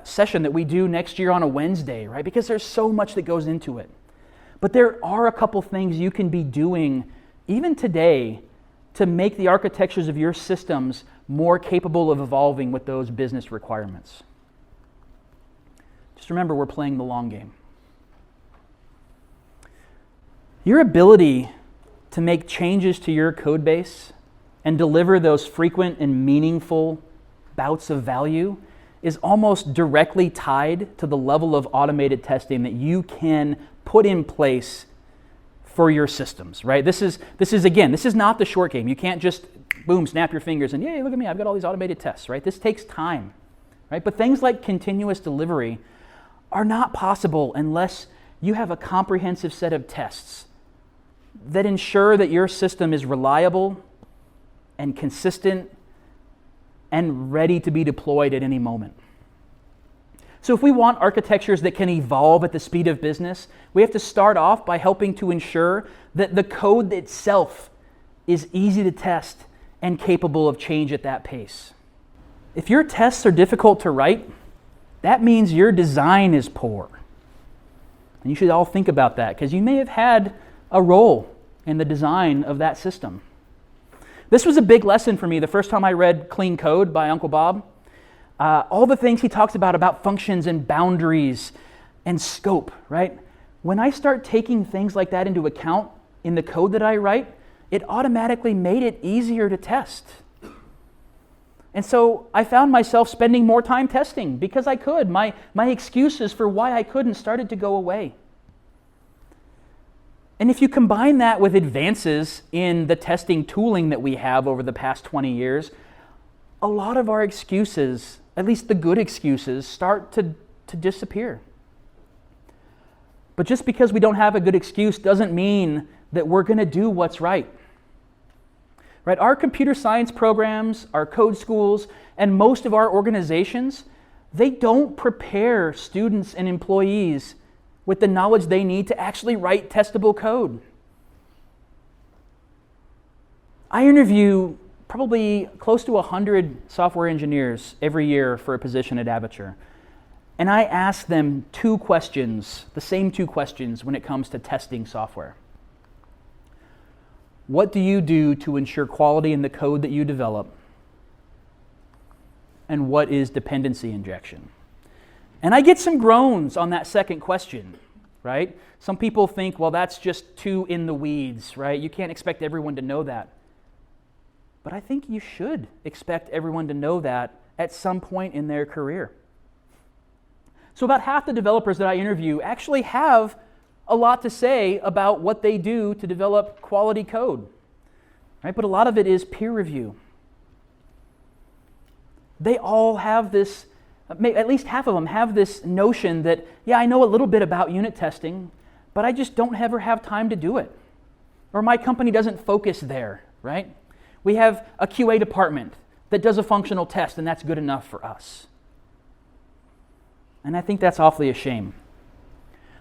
session that we do next year on a Wednesday, right? Because there's so much that goes into it. But there are a couple things you can be doing even today to make the architectures of your systems more capable of evolving with those business requirements. Just remember, we're playing the long game. Your ability to make changes to your code base and deliver those frequent and meaningful bouts of value is almost directly tied to the level of automated testing that you can put in place for your systems, right? This is not the short game. You can't just, boom, snap your fingers and, yay, look at me, I've got all these automated tests, right? This takes time, right? But things like continuous delivery are not possible unless you have a comprehensive set of tests that ensure that your system is reliable and consistent and ready to be deployed at any moment. So if we want architectures that can evolve at the speed of business, we have to start off by helping to ensure that the code itself is easy to test and capable of change at that pace. If your tests are difficult to write, that means your design is poor. And you should all think about that, because you may have had a role in the design of that system. This was a big lesson for me the first time I read Clean Code by Uncle Bob. All the things he talks about functions and boundaries and scope, right? When I start taking things like that into account in the code that I write, it automatically made it easier to test. And so I found myself spending more time testing because I could. My excuses for why I couldn't started to go away. And if you combine that with advances in the testing tooling that we have over the past 20 years, a lot of our excuses, at least the good excuses, start to disappear. But just because we don't have a good excuse doesn't mean that we're going to do what's right. Right? Our computer science programs, our code schools, and most of our organizations, they don't prepare students and employees with the knowledge they need to actually write testable code. I interview probably close to 100 software engineers every year for a position at Avature. And I ask them two questions, the same two questions when it comes to testing software. What do you do to ensure quality in the code that you develop? And what is dependency injection? And I get some groans on that second question, right? Some people think, well, that's just too in the weeds, right? You can't expect everyone to know that. But I think you should expect everyone to know that at some point in their career. So about half the developers that I interview actually have a lot to say about what they do to develop quality code, right? But a lot of it is peer review. They all have this, at least half of them have this notion that, yeah, I know a little bit about unit testing, but I just don't ever have time to do it. Or my company doesn't focus there, right? We have a QA department that does a functional test, and that's good enough for us. And I think that's awfully a shame.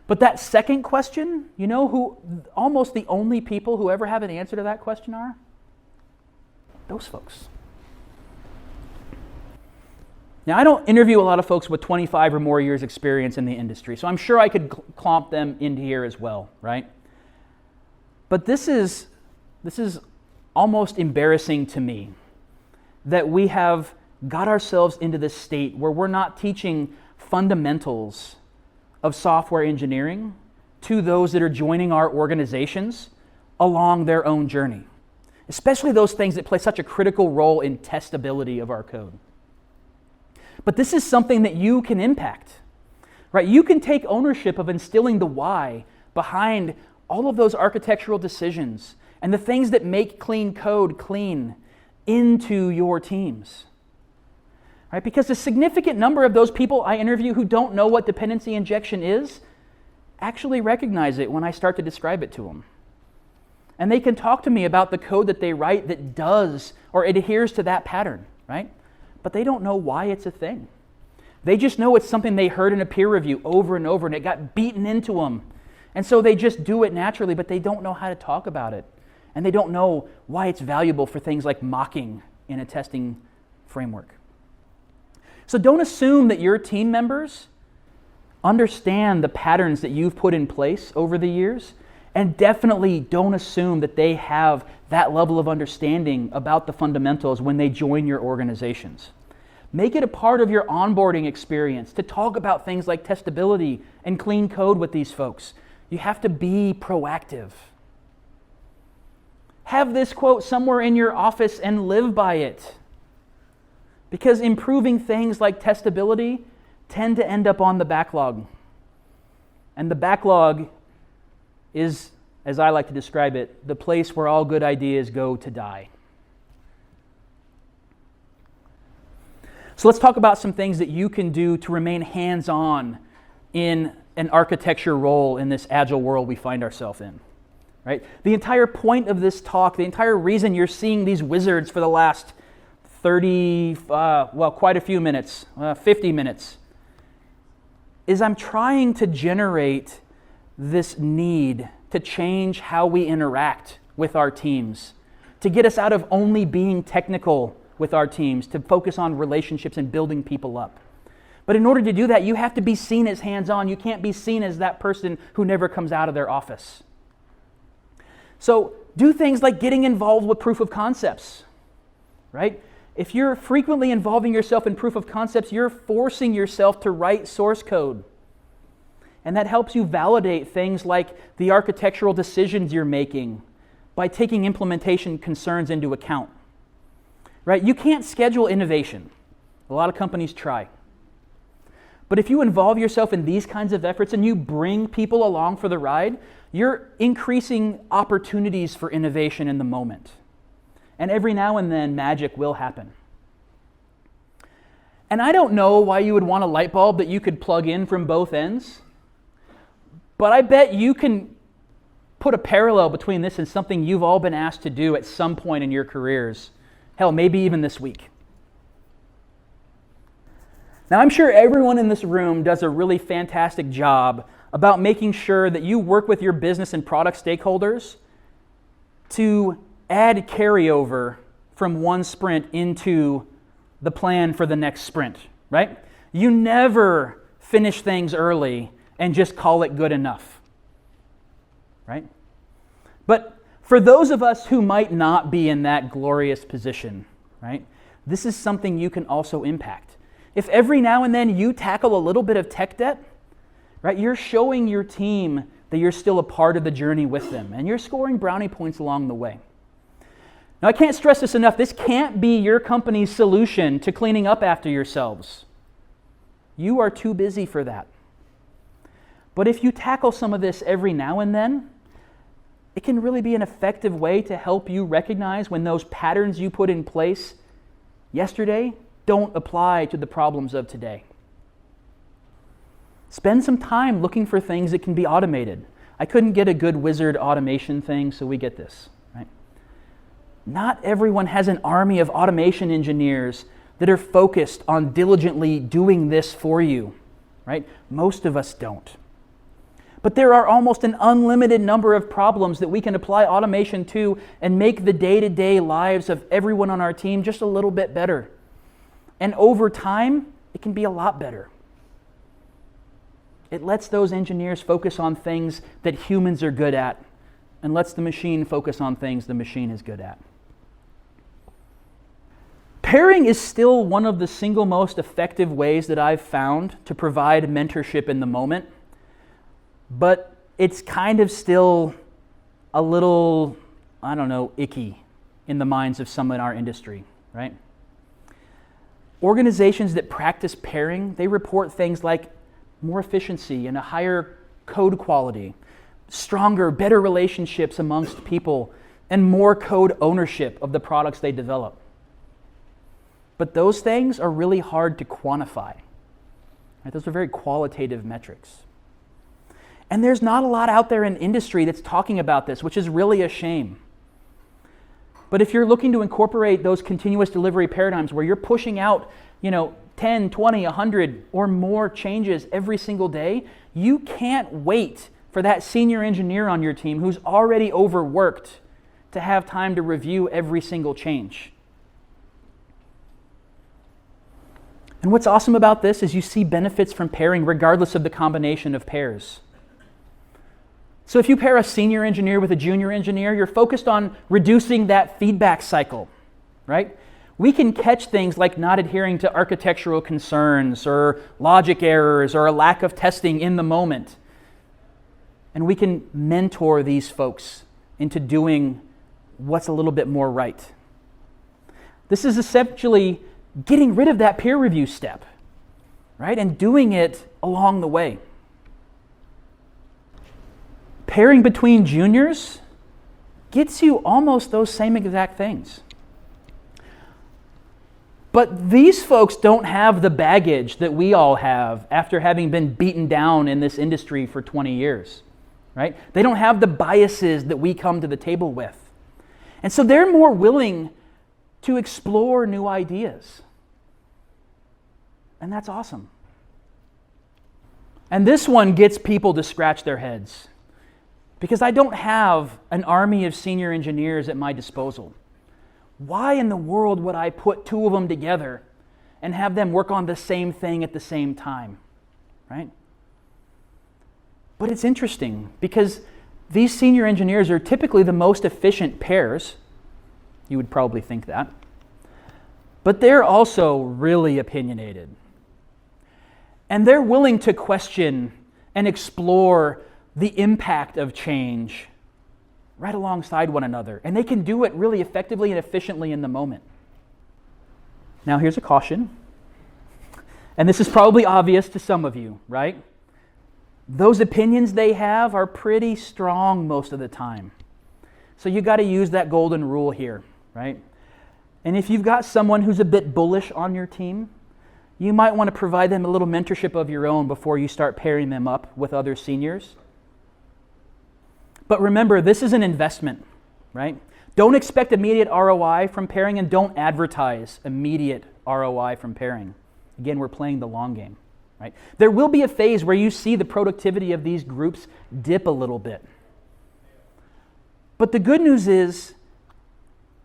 But that second question, you know who almost the only people who ever have an answer to that question are? Those folks. Now, I don't interview a lot of folks with 25 or more years experience in the industry, so I'm sure I could clump them into here as well, right? But this is almost embarrassing to me that we have got ourselves into this state where we're not teaching fundamentals of software engineering to those that are joining our organizations along their own journey, especially those things that play such a critical role in testability of our code. But this is something that you can impact, right? You can take ownership of instilling the why behind all of those architectural decisions and the things that make clean code clean into your teams. Right? Because a significant number of those people I interview who don't know what dependency injection is actually recognize it when I start to describe it to them. And they can talk to me about the code that they write that does or adheres to that pattern, right? But they don't know why it's a thing. They just know it's something they heard in a peer review over and over, and it got beaten into them. And so they just do it naturally, but they don't know how to talk about it. And they don't know why it's valuable for things like mocking in a testing framework. So don't assume that your team members understand the patterns that you've put in place over the years. And definitely don't assume that they have that level of understanding about the fundamentals when they join your organizations. Make it a part of your onboarding experience to talk about things like testability and clean code with these folks. You have to be proactive. Have this quote somewhere in your office and live by it. Because improving things like testability tend to end up on the backlog. And the backlog is, as I like to describe it, the place where all good ideas go to die. So let's talk about some things that you can do to remain hands-on in an architecture role in this agile world we find ourselves in. Right? The entire point of this talk, the entire reason you're seeing these wizards for the last 50 minutes, is I'm trying to generate this need to change how we interact with our teams, to get us out of only being technical with our teams, to focus on relationships and building people up. But in order to do that, you have to be seen as hands-on. You can't be seen as that person who never comes out of their office. So do things like getting involved with proof of concepts, right? If you're frequently involving yourself in proof of concepts, you're forcing yourself to write source code. And that helps you validate things like the architectural decisions you're making by taking implementation concerns into account. Right? You can't schedule innovation. A lot of companies try. But if you involve yourself in these kinds of efforts and you bring people along for the ride, you're increasing opportunities for innovation in the moment. And every now and then, magic will happen. And I don't know why you would want a light bulb that you could plug in from both ends, but I bet you can put a parallel between this and something you've all been asked to do at some point in your careers. Hell, maybe even this week. Now, I'm sure everyone in this room does a really fantastic job about making sure that you work with your business and product stakeholders to add carryover from one sprint into the plan for the next sprint, right? You never finish things early and just call it good enough, right? But for those of us who might not be in that glorious position, right, this is something you can also impact. If every now and then you tackle a little bit of tech debt, right, you're showing your team that you're still a part of the journey with them, and you're scoring brownie points along the way. Now, I can't stress this enough. This can't be your company's solution to cleaning up after yourselves. You are too busy for that. But if you tackle some of this every now and then, it can really be an effective way to help you recognize when those patterns you put in place yesterday don't apply to the problems of today. Spend some time looking for things that can be automated. I couldn't get a good wizard automation thing, so we get this. Right? Not everyone has an army of automation engineers that are focused on diligently doing this for you. Right? Most of us don't. But there are almost an unlimited number of problems that we can apply automation to and make the day-to-day lives of everyone on our team just a little bit better. And over time, it can be a lot better. It lets those engineers focus on things that humans are good at and lets the machine focus on things the machine is good at. Pairing is still one of the single most effective ways that I've found to provide mentorship in the moment, but it's kind of still a little, icky in the minds of some in our industry, right? Organizations that practice pairing, they report things like more efficiency and a higher code quality, stronger, better relationships amongst people, and more code ownership of the products they develop. But those things are really hard to quantify. Right? Those are very qualitative metrics. And there's not a lot out there in industry that's talking about this, which is really a shame. But if you're looking to incorporate those continuous delivery paradigms where you're pushing out, 10, 20, 100 or more changes every single day, you can't wait for that senior engineer on your team who's already overworked to have time to review every single change. And what's awesome about this is you see benefits from pairing regardless of the combination of pairs. So if you pair a senior engineer with a junior engineer, you're focused on reducing that feedback cycle, right? We can catch things like not adhering to architectural concerns or logic errors or a lack of testing in the moment. And we can mentor these folks into doing what's a little bit more right. This is essentially getting rid of that peer review step, right? And doing it along the way. Pairing between juniors gets you almost those same exact things. But these folks don't have the baggage that we all have after having been beaten down in this industry for 20 years, right? They don't have the biases that we come to the table with. And so they're more willing to explore new ideas. And that's awesome. And this one gets people to scratch their heads. Because I don't have an army of senior engineers at my disposal. Why in the world would I put two of them together and have them work on the same thing at the same time, right? But it's interesting because these senior engineers are typically the most efficient pairs. You would probably think that. But they're also really opinionated. And they're willing to question and explore the impact of change right alongside one another. And they can do it really effectively and efficiently in the moment. Now here's a caution. And this is probably obvious to some of you, right? Those opinions they have are pretty strong most of the time. So you got to use that golden rule here, right? And if you've got someone who's a bit bullish on your team, you might want to provide them a little mentorship of your own before you start pairing them up with other seniors. But remember, this is an investment, right? Don't expect immediate ROI from pairing and don't advertise immediate ROI from pairing. Again, we're playing the long game, right? There will be a phase where you see the productivity of these groups dip a little bit. But the good news is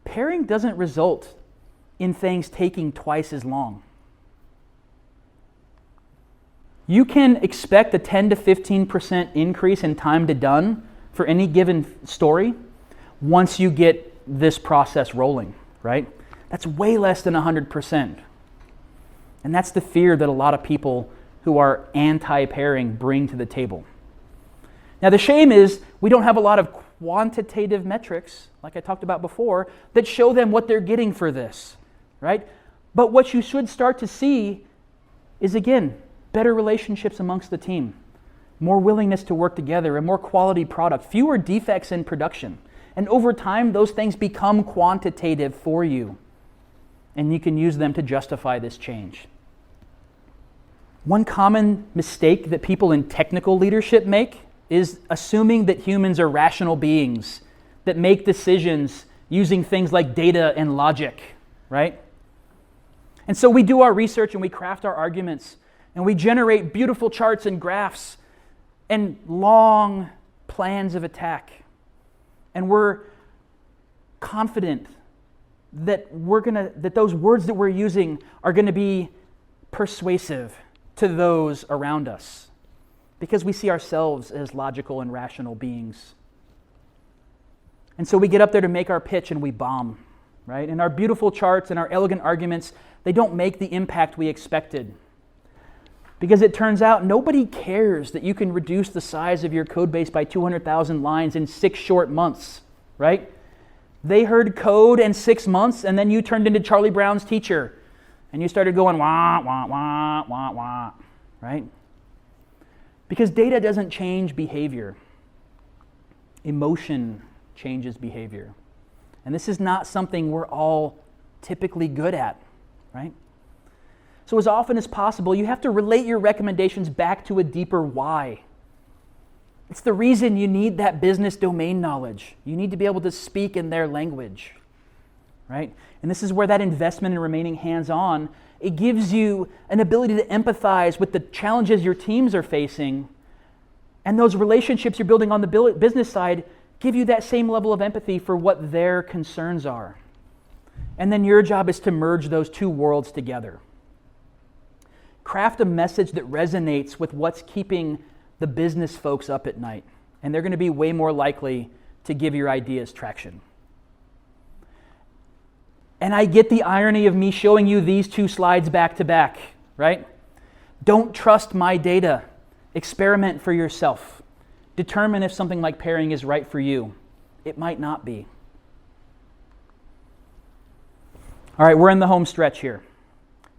pairing doesn't result in things taking twice as long. You can expect a 10 to 15% increase in time to done for any given story once you get this process rolling, right? That's way less than 100%. And that's the fear that a lot of people who are anti-pairing bring to the table. Now the shame is we don't have a lot of quantitative metrics, like I talked about before, that show them what they're getting for this, right? But what you should start to see is, again, better relationships amongst the team. More willingness to work together, a more quality product, fewer defects in production. And over time, those things become quantitative for you. And you can use them to justify this change. One common mistake that people in technical leadership make is assuming that humans are rational beings that make decisions using things like data and logic, right? And so we do our research and we craft our arguments and we generate beautiful charts and graphs and long plans of attack. And we're confident that that those words that we're using are going to be persuasive to those around us because we see ourselves as logical and rational beings. And so we get up there to make our pitch and we bomb, right? And our beautiful charts and our elegant arguments, they don't make the impact we expected. Because it turns out nobody cares that you can reduce the size of your code base by 200,000 lines in 6 short months, right? They heard code in 6 months and then you turned into Charlie Brown's teacher and you started going wah, wah, wah, wah, wah, right? Because data doesn't change behavior. Emotion changes behavior. And this is not something we're all typically good at, right? So as often as possible, you have to relate your recommendations back to a deeper why. It's the reason you need that business domain knowledge. You need to be able to speak in their language, right? And this is where that investment in remaining hands-on, it gives you an ability to empathize with the challenges your teams are facing, and those relationships you're building on the business side give you that same level of empathy for what their concerns are. And then your job is to merge those two worlds together. Craft a message that resonates with what's keeping the business folks up at night, and they're going to be way more likely to give your ideas traction. And I get the irony of me showing you these two slides back to back, right? Don't trust my data. Experiment for yourself. Determine if something like pairing is right for you. It might not be. All right, we're in the home stretch here.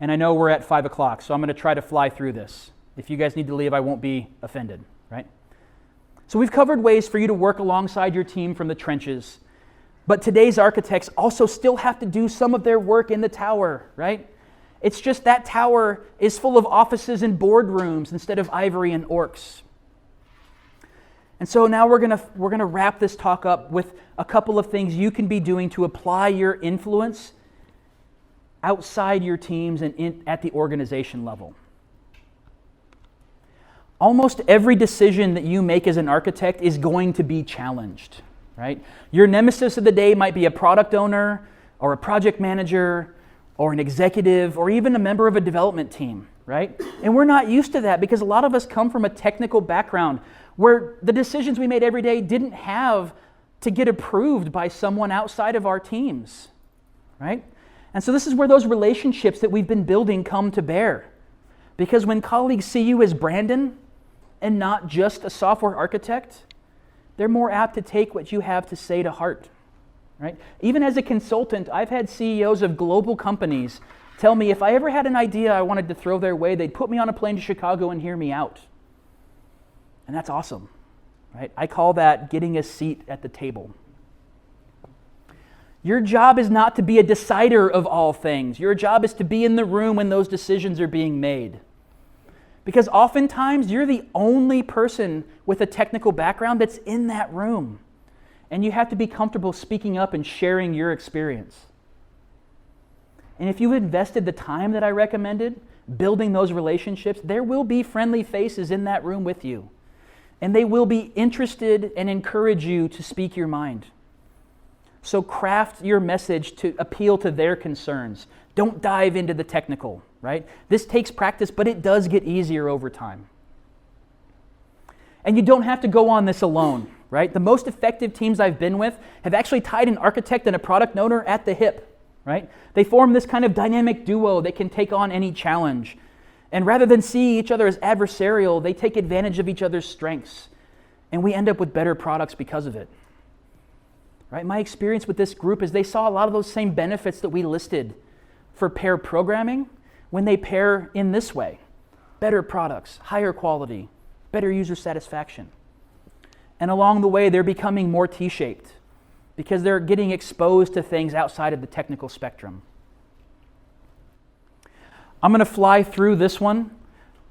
And I know we're at 5 o'clock, so I'm going to try to fly through this. If you guys need to leave, I won't be offended, right? So we've covered ways for you to work alongside your team from the trenches. But today's architects also still have to do some of their work in the tower, right? It's just that tower is full of offices and boardrooms instead of ivory and orcs. And so now we're gonna wrap this talk up with a couple of things you can be doing to apply your influence outside your teams and at the organization level. Almost every decision that you make as an architect is going to be challenged, right? Your nemesis of the day might be a product owner or a project manager or an executive or even a member of a development team, right? And we're not used to that because a lot of us come from a technical background where the decisions we made every day didn't have to get approved by someone outside of our teams, right? And so this is where those relationships that we've been building come to bear. Because when colleagues see you as Brandon and not just a software architect, they're more apt to take what you have to say to heart, right? Even as a consultant, I've had CEOs of global companies tell me if I ever had an idea I wanted to throw their way, they'd put me on a plane to Chicago and hear me out. And that's awesome, right? I call that getting a seat at the table. Your job is not to be a decider of all things. Your job is to be in the room when those decisions are being made. Because oftentimes you're the only person with a technical background that's in that room. And you have to be comfortable speaking up and sharing your experience. And if you've invested the time that I recommended, building those relationships, there will be friendly faces in that room with you. And they will be interested and encourage you to speak your mind. So craft your message to appeal to their concerns. Don't dive into the technical, right? This takes practice, but it does get easier over time. And you don't have to go on this alone, right? The most effective teams I've been with have actually tied an architect and a product owner at the hip, right? They form this kind of dynamic duo that can take on any challenge. And rather than see each other as adversarial, they take advantage of each other's strengths. And we end up with better products because of it. Right? My experience with this group is they saw a lot of those same benefits that we listed for pair programming when they pair in this way. Better products, higher quality, better user satisfaction. And along the way, they're becoming more T-shaped because they're getting exposed to things outside of the technical spectrum. I'm going to fly through this one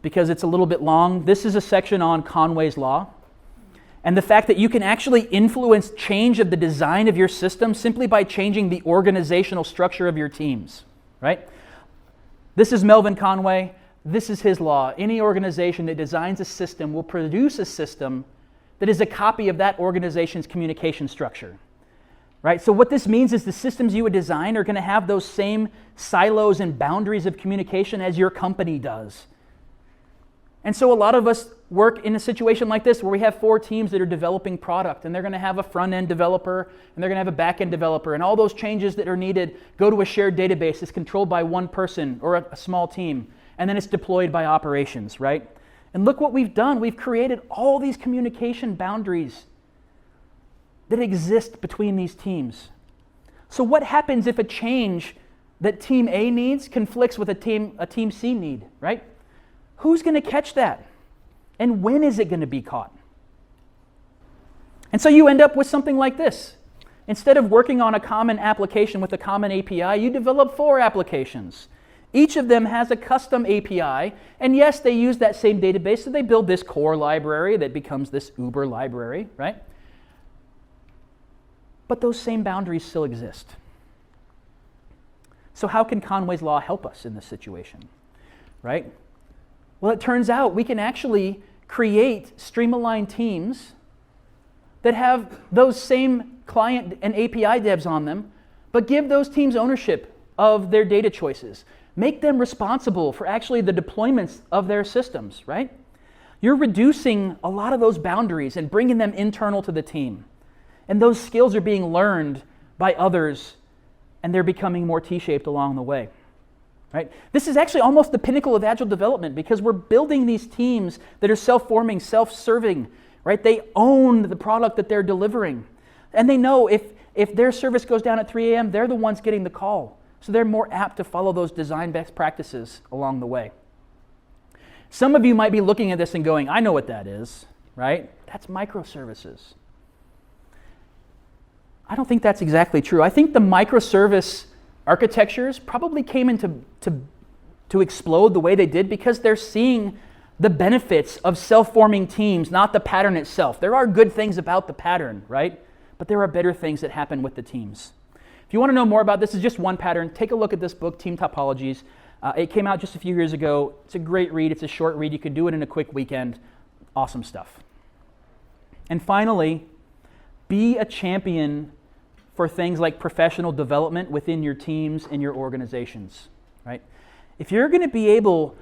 because it's a little bit long. This is a section on Conway's Law. And the fact that you can actually influence change of the design of your system simply by changing the organizational structure of your teams, right? This is Melvin Conway. This is his law. Any organization that designs a system will produce a system that is a copy of that organization's communication structure, right? So what this means is the systems you would design are going to have those same silos and boundaries of communication as your company does. And so a lot of us work in a situation like this where we have 4 teams that are developing product, and they're going to have a front-end developer, and they're going to have a back-end developer, and all those changes that are needed go to a shared database that's controlled by one person or a small team, and then it's deployed by operations, right? And look what we've done. We've created all these communication boundaries that exist between these teams. So what happens if a change that team A needs conflicts with a team C need, right? Who's going to catch that? And when is it going to be caught? And so you end up with something like this. Instead of working on a common application with a common API, you develop 4 applications. Each of them has a custom API, and yes, they use that same database, so they build this core library that becomes this Uber library, right? But those same boundaries still exist. So how can Conway's Law help us in this situation, right? Well, it turns out we can actually create stream-aligned teams that have those same client and API devs on them, but give those teams ownership of their data choices. Make them responsible for actually the deployments of their systems, right? You're reducing a lot of those boundaries and bringing them internal to the team. And those skills are being learned by others, and they're becoming more T-shaped along the way, right? This is actually almost the pinnacle of Agile development because we're building these teams that are self-forming, self-serving, right? They own the product that they're delivering. And they know if their service goes down at 3 a.m., they're the ones getting the call. So they're more apt to follow those design best practices along the way. Some of you might be looking at this and going, I know what that is, right? That's microservices. I don't think that's exactly true. I think the microservice architectures probably came into to explode the way they did because they're seeing the benefits of self-forming teams, not the pattern itself. There are good things about the pattern, right? But there are better things that happen with the teams. If you want to know more about this, is just one pattern. Take a look at this book, Team Topologies. It came out just a few years ago. It's a great read. It's a short read. You could do it in a quick weekend. Awesome stuff. And finally, be a champion for things like professional development within your teams and your organizations, right? If you're going to be able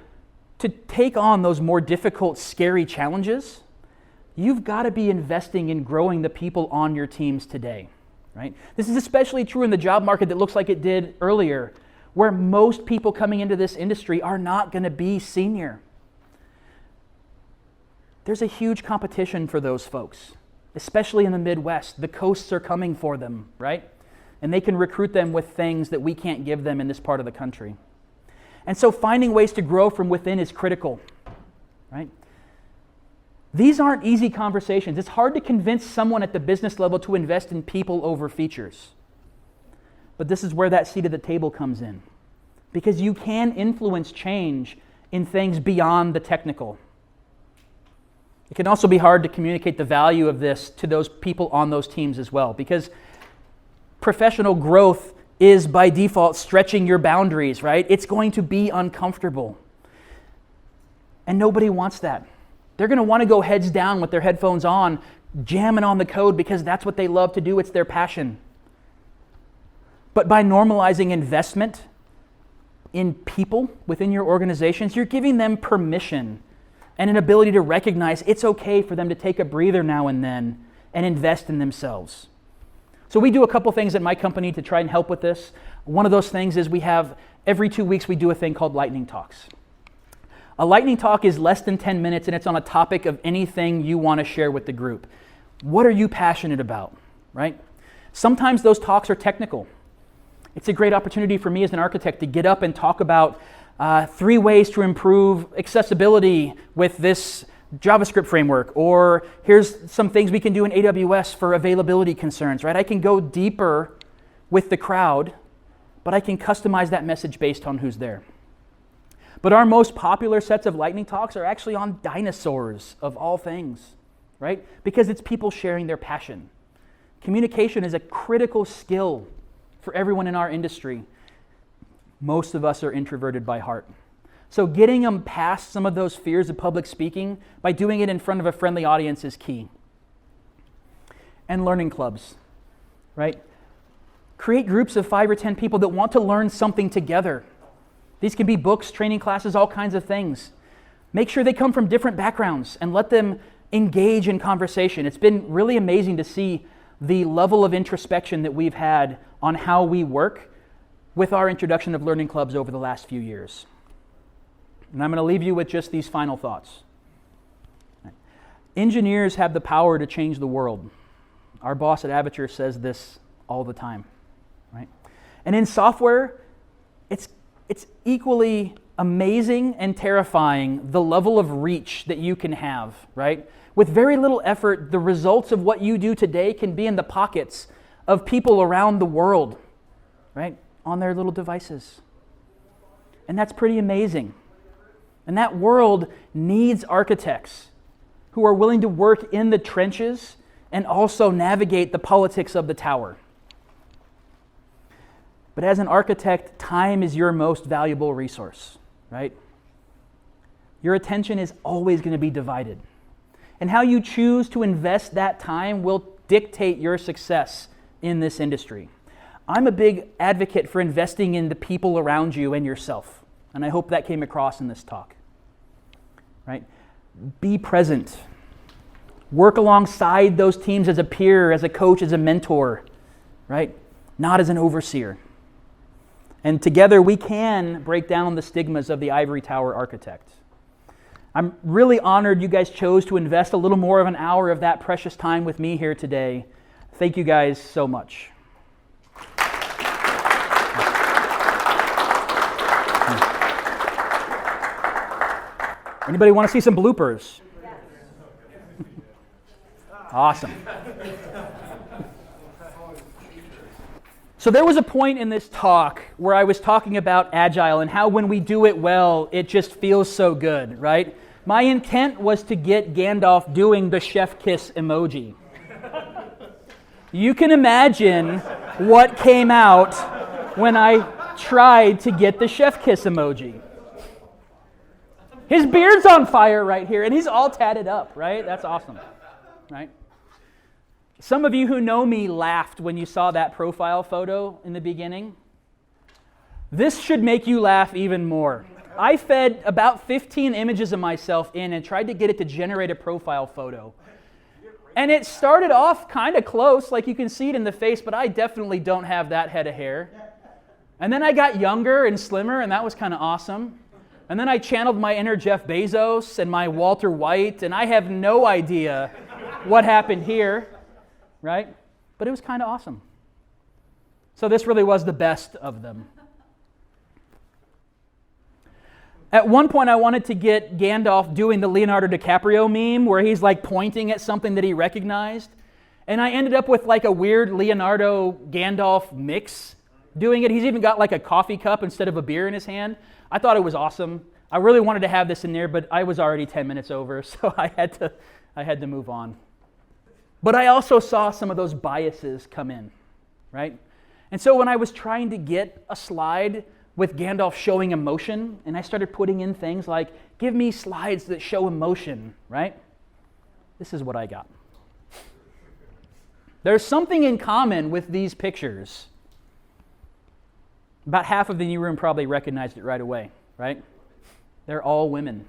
to take on those more difficult, scary challenges, you've got to be investing in growing the people on your teams today, right? This is especially true in the job market that looks like it did earlier, where most people coming into this industry are not going to be senior. There's a huge competition for those folks, especially in the Midwest. The coasts are coming for them, right? And they can recruit them with things that we can't give them in this part of the country. And so finding ways to grow from within is critical, right? These aren't easy conversations. It's hard to convince someone at the business level to invest in people over features. But this is where that seat at the table comes in. Because you can influence change in things beyond the technical. It can also be hard to communicate the value of this to those people on those teams as well. Because professional growth is by default stretching your boundaries, right? It's going to be uncomfortable. And nobody wants that. They're going to want to go heads down with their headphones on, jamming on the code because that's what they love to do. It's their passion. But by normalizing investment in people within your organizations, you're giving them permission and an ability to recognize it's okay for them to take a breather now and then and invest in themselves. So we do a couple things at my company to try and help with this. One of those things is we have, every 2 weeks, we do a thing called lightning talks. A lightning talk is less than 10 minutes and it's on a topic of anything you want to share with the group. What are you passionate about, right? Sometimes those talks are technical. It's a great opportunity for me as an architect to get up and talk about 3 ways to improve accessibility with this JavaScript framework, or here's some things we can do in AWS for availability concerns, right? I can go deeper with the crowd, but I can customize that message based on who's there. But our most popular sets of lightning talks are actually on dinosaurs of all things, right? Because it's people sharing their passion. Communication is a critical skill for everyone in our industry. Most of us are introverted by heart. So getting them past some of those fears of public speaking by doing it in front of a friendly audience is key. And learning clubs, right? Create groups of 5 or 10 people that want to learn something together. These can be books, training classes, all kinds of things. Make sure they come from different backgrounds and let them engage in conversation. It's been really amazing to see the level of introspection that we've had on how we work with our introduction of learning clubs over the last few years. And I'm going to leave you with just these final thoughts. Engineers have the power to change the world. Our boss at Avature says this all the time, right? And in software, it's equally amazing and terrifying the level of reach that you can have, right? With very little effort, the results of what you do today can be in the pockets of people around the world, right? On their little devices. And that's pretty amazing. And that world needs architects who are willing to work in the trenches and also navigate the politics of the tower. But as an architect, time is your most valuable resource, right? Your attention is always going to be divided. And how you choose to invest that time will dictate your success in this industry. I'm a big advocate for investing in the people around you and yourself. And I hope that came across in this talk. Right? Be present. Work alongside those teams as a peer, as a coach, as a mentor, right? Not as an overseer. And together we can break down the stigmas of the ivory tower architect. I'm really honored you guys chose to invest a little more of an hour of that precious time with me here today. Thank you guys so much. Anybody want to see some bloopers? Yes. Awesome. So there was a point in this talk where I was talking about Agile and how when we do it well, it just feels so good, right? My intent was to get Gandalf doing the chef kiss emoji. You can imagine what came out when I tried to get the chef kiss emoji. His beard's on fire right here, and he's all tatted up, right? That's awesome, right? Some of you who know me laughed when you saw that profile photo in the beginning. This should make you laugh even more. I fed about 15 images of myself in and tried to get it to generate a profile photo. And it started off kind of close, like you can see it in the face, but I definitely don't have that head of hair. And then I got younger and slimmer, and that was kind of awesome. And then I channeled my inner Jeff Bezos and my Walter White, and I have no idea what happened here, right? But it was kind of awesome. So this really was the best of them. At one point, I wanted to get Gandalf doing the Leonardo DiCaprio meme where he's like pointing at something that he recognized. And I ended up with like a weird Leonardo Gandalf mix doing it. He's even got like a coffee cup instead of a beer in his hand. I thought it was awesome. I really wanted to have this in there, but I was already 10 minutes over, so I had to move on. But I also saw some of those biases come in, right? And so when I was trying to get a slide with Gandalf showing emotion, and I started putting in things like, give me slides that show emotion, right? This is what I got. There's something in common with these pictures. About half of the new room probably recognized it right away, right? They're all women.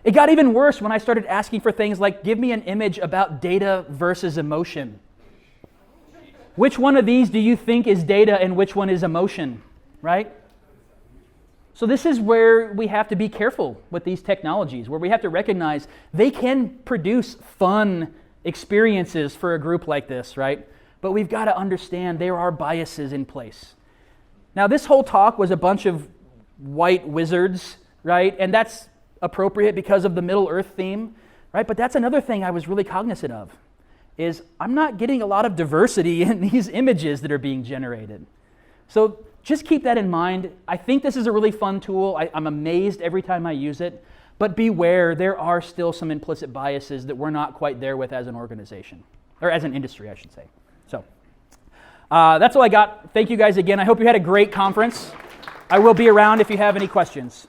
It got even worse when I started asking for things like, give me an image about data versus emotion. Which one of these do you think is data and which one is emotion, right? So this is where we have to be careful with these technologies, where we have to recognize they can produce fun experiences for a group like this, right? But we've got to understand there are biases in place. Now, this whole talk was a bunch of white wizards, right? And that's appropriate because of the Middle-earth theme, right? But that's another thing I was really cognizant of, is I'm not getting a lot of diversity in these images that are being generated. So just keep that in mind. I think this is a really fun tool. I'm amazed every time I use it. But beware, there are still some implicit biases that we're not quite there with as an organization, or as an industry, I should say. So that's all I got. Thank you guys again. I hope you had a great conference. I will be around if you have any questions.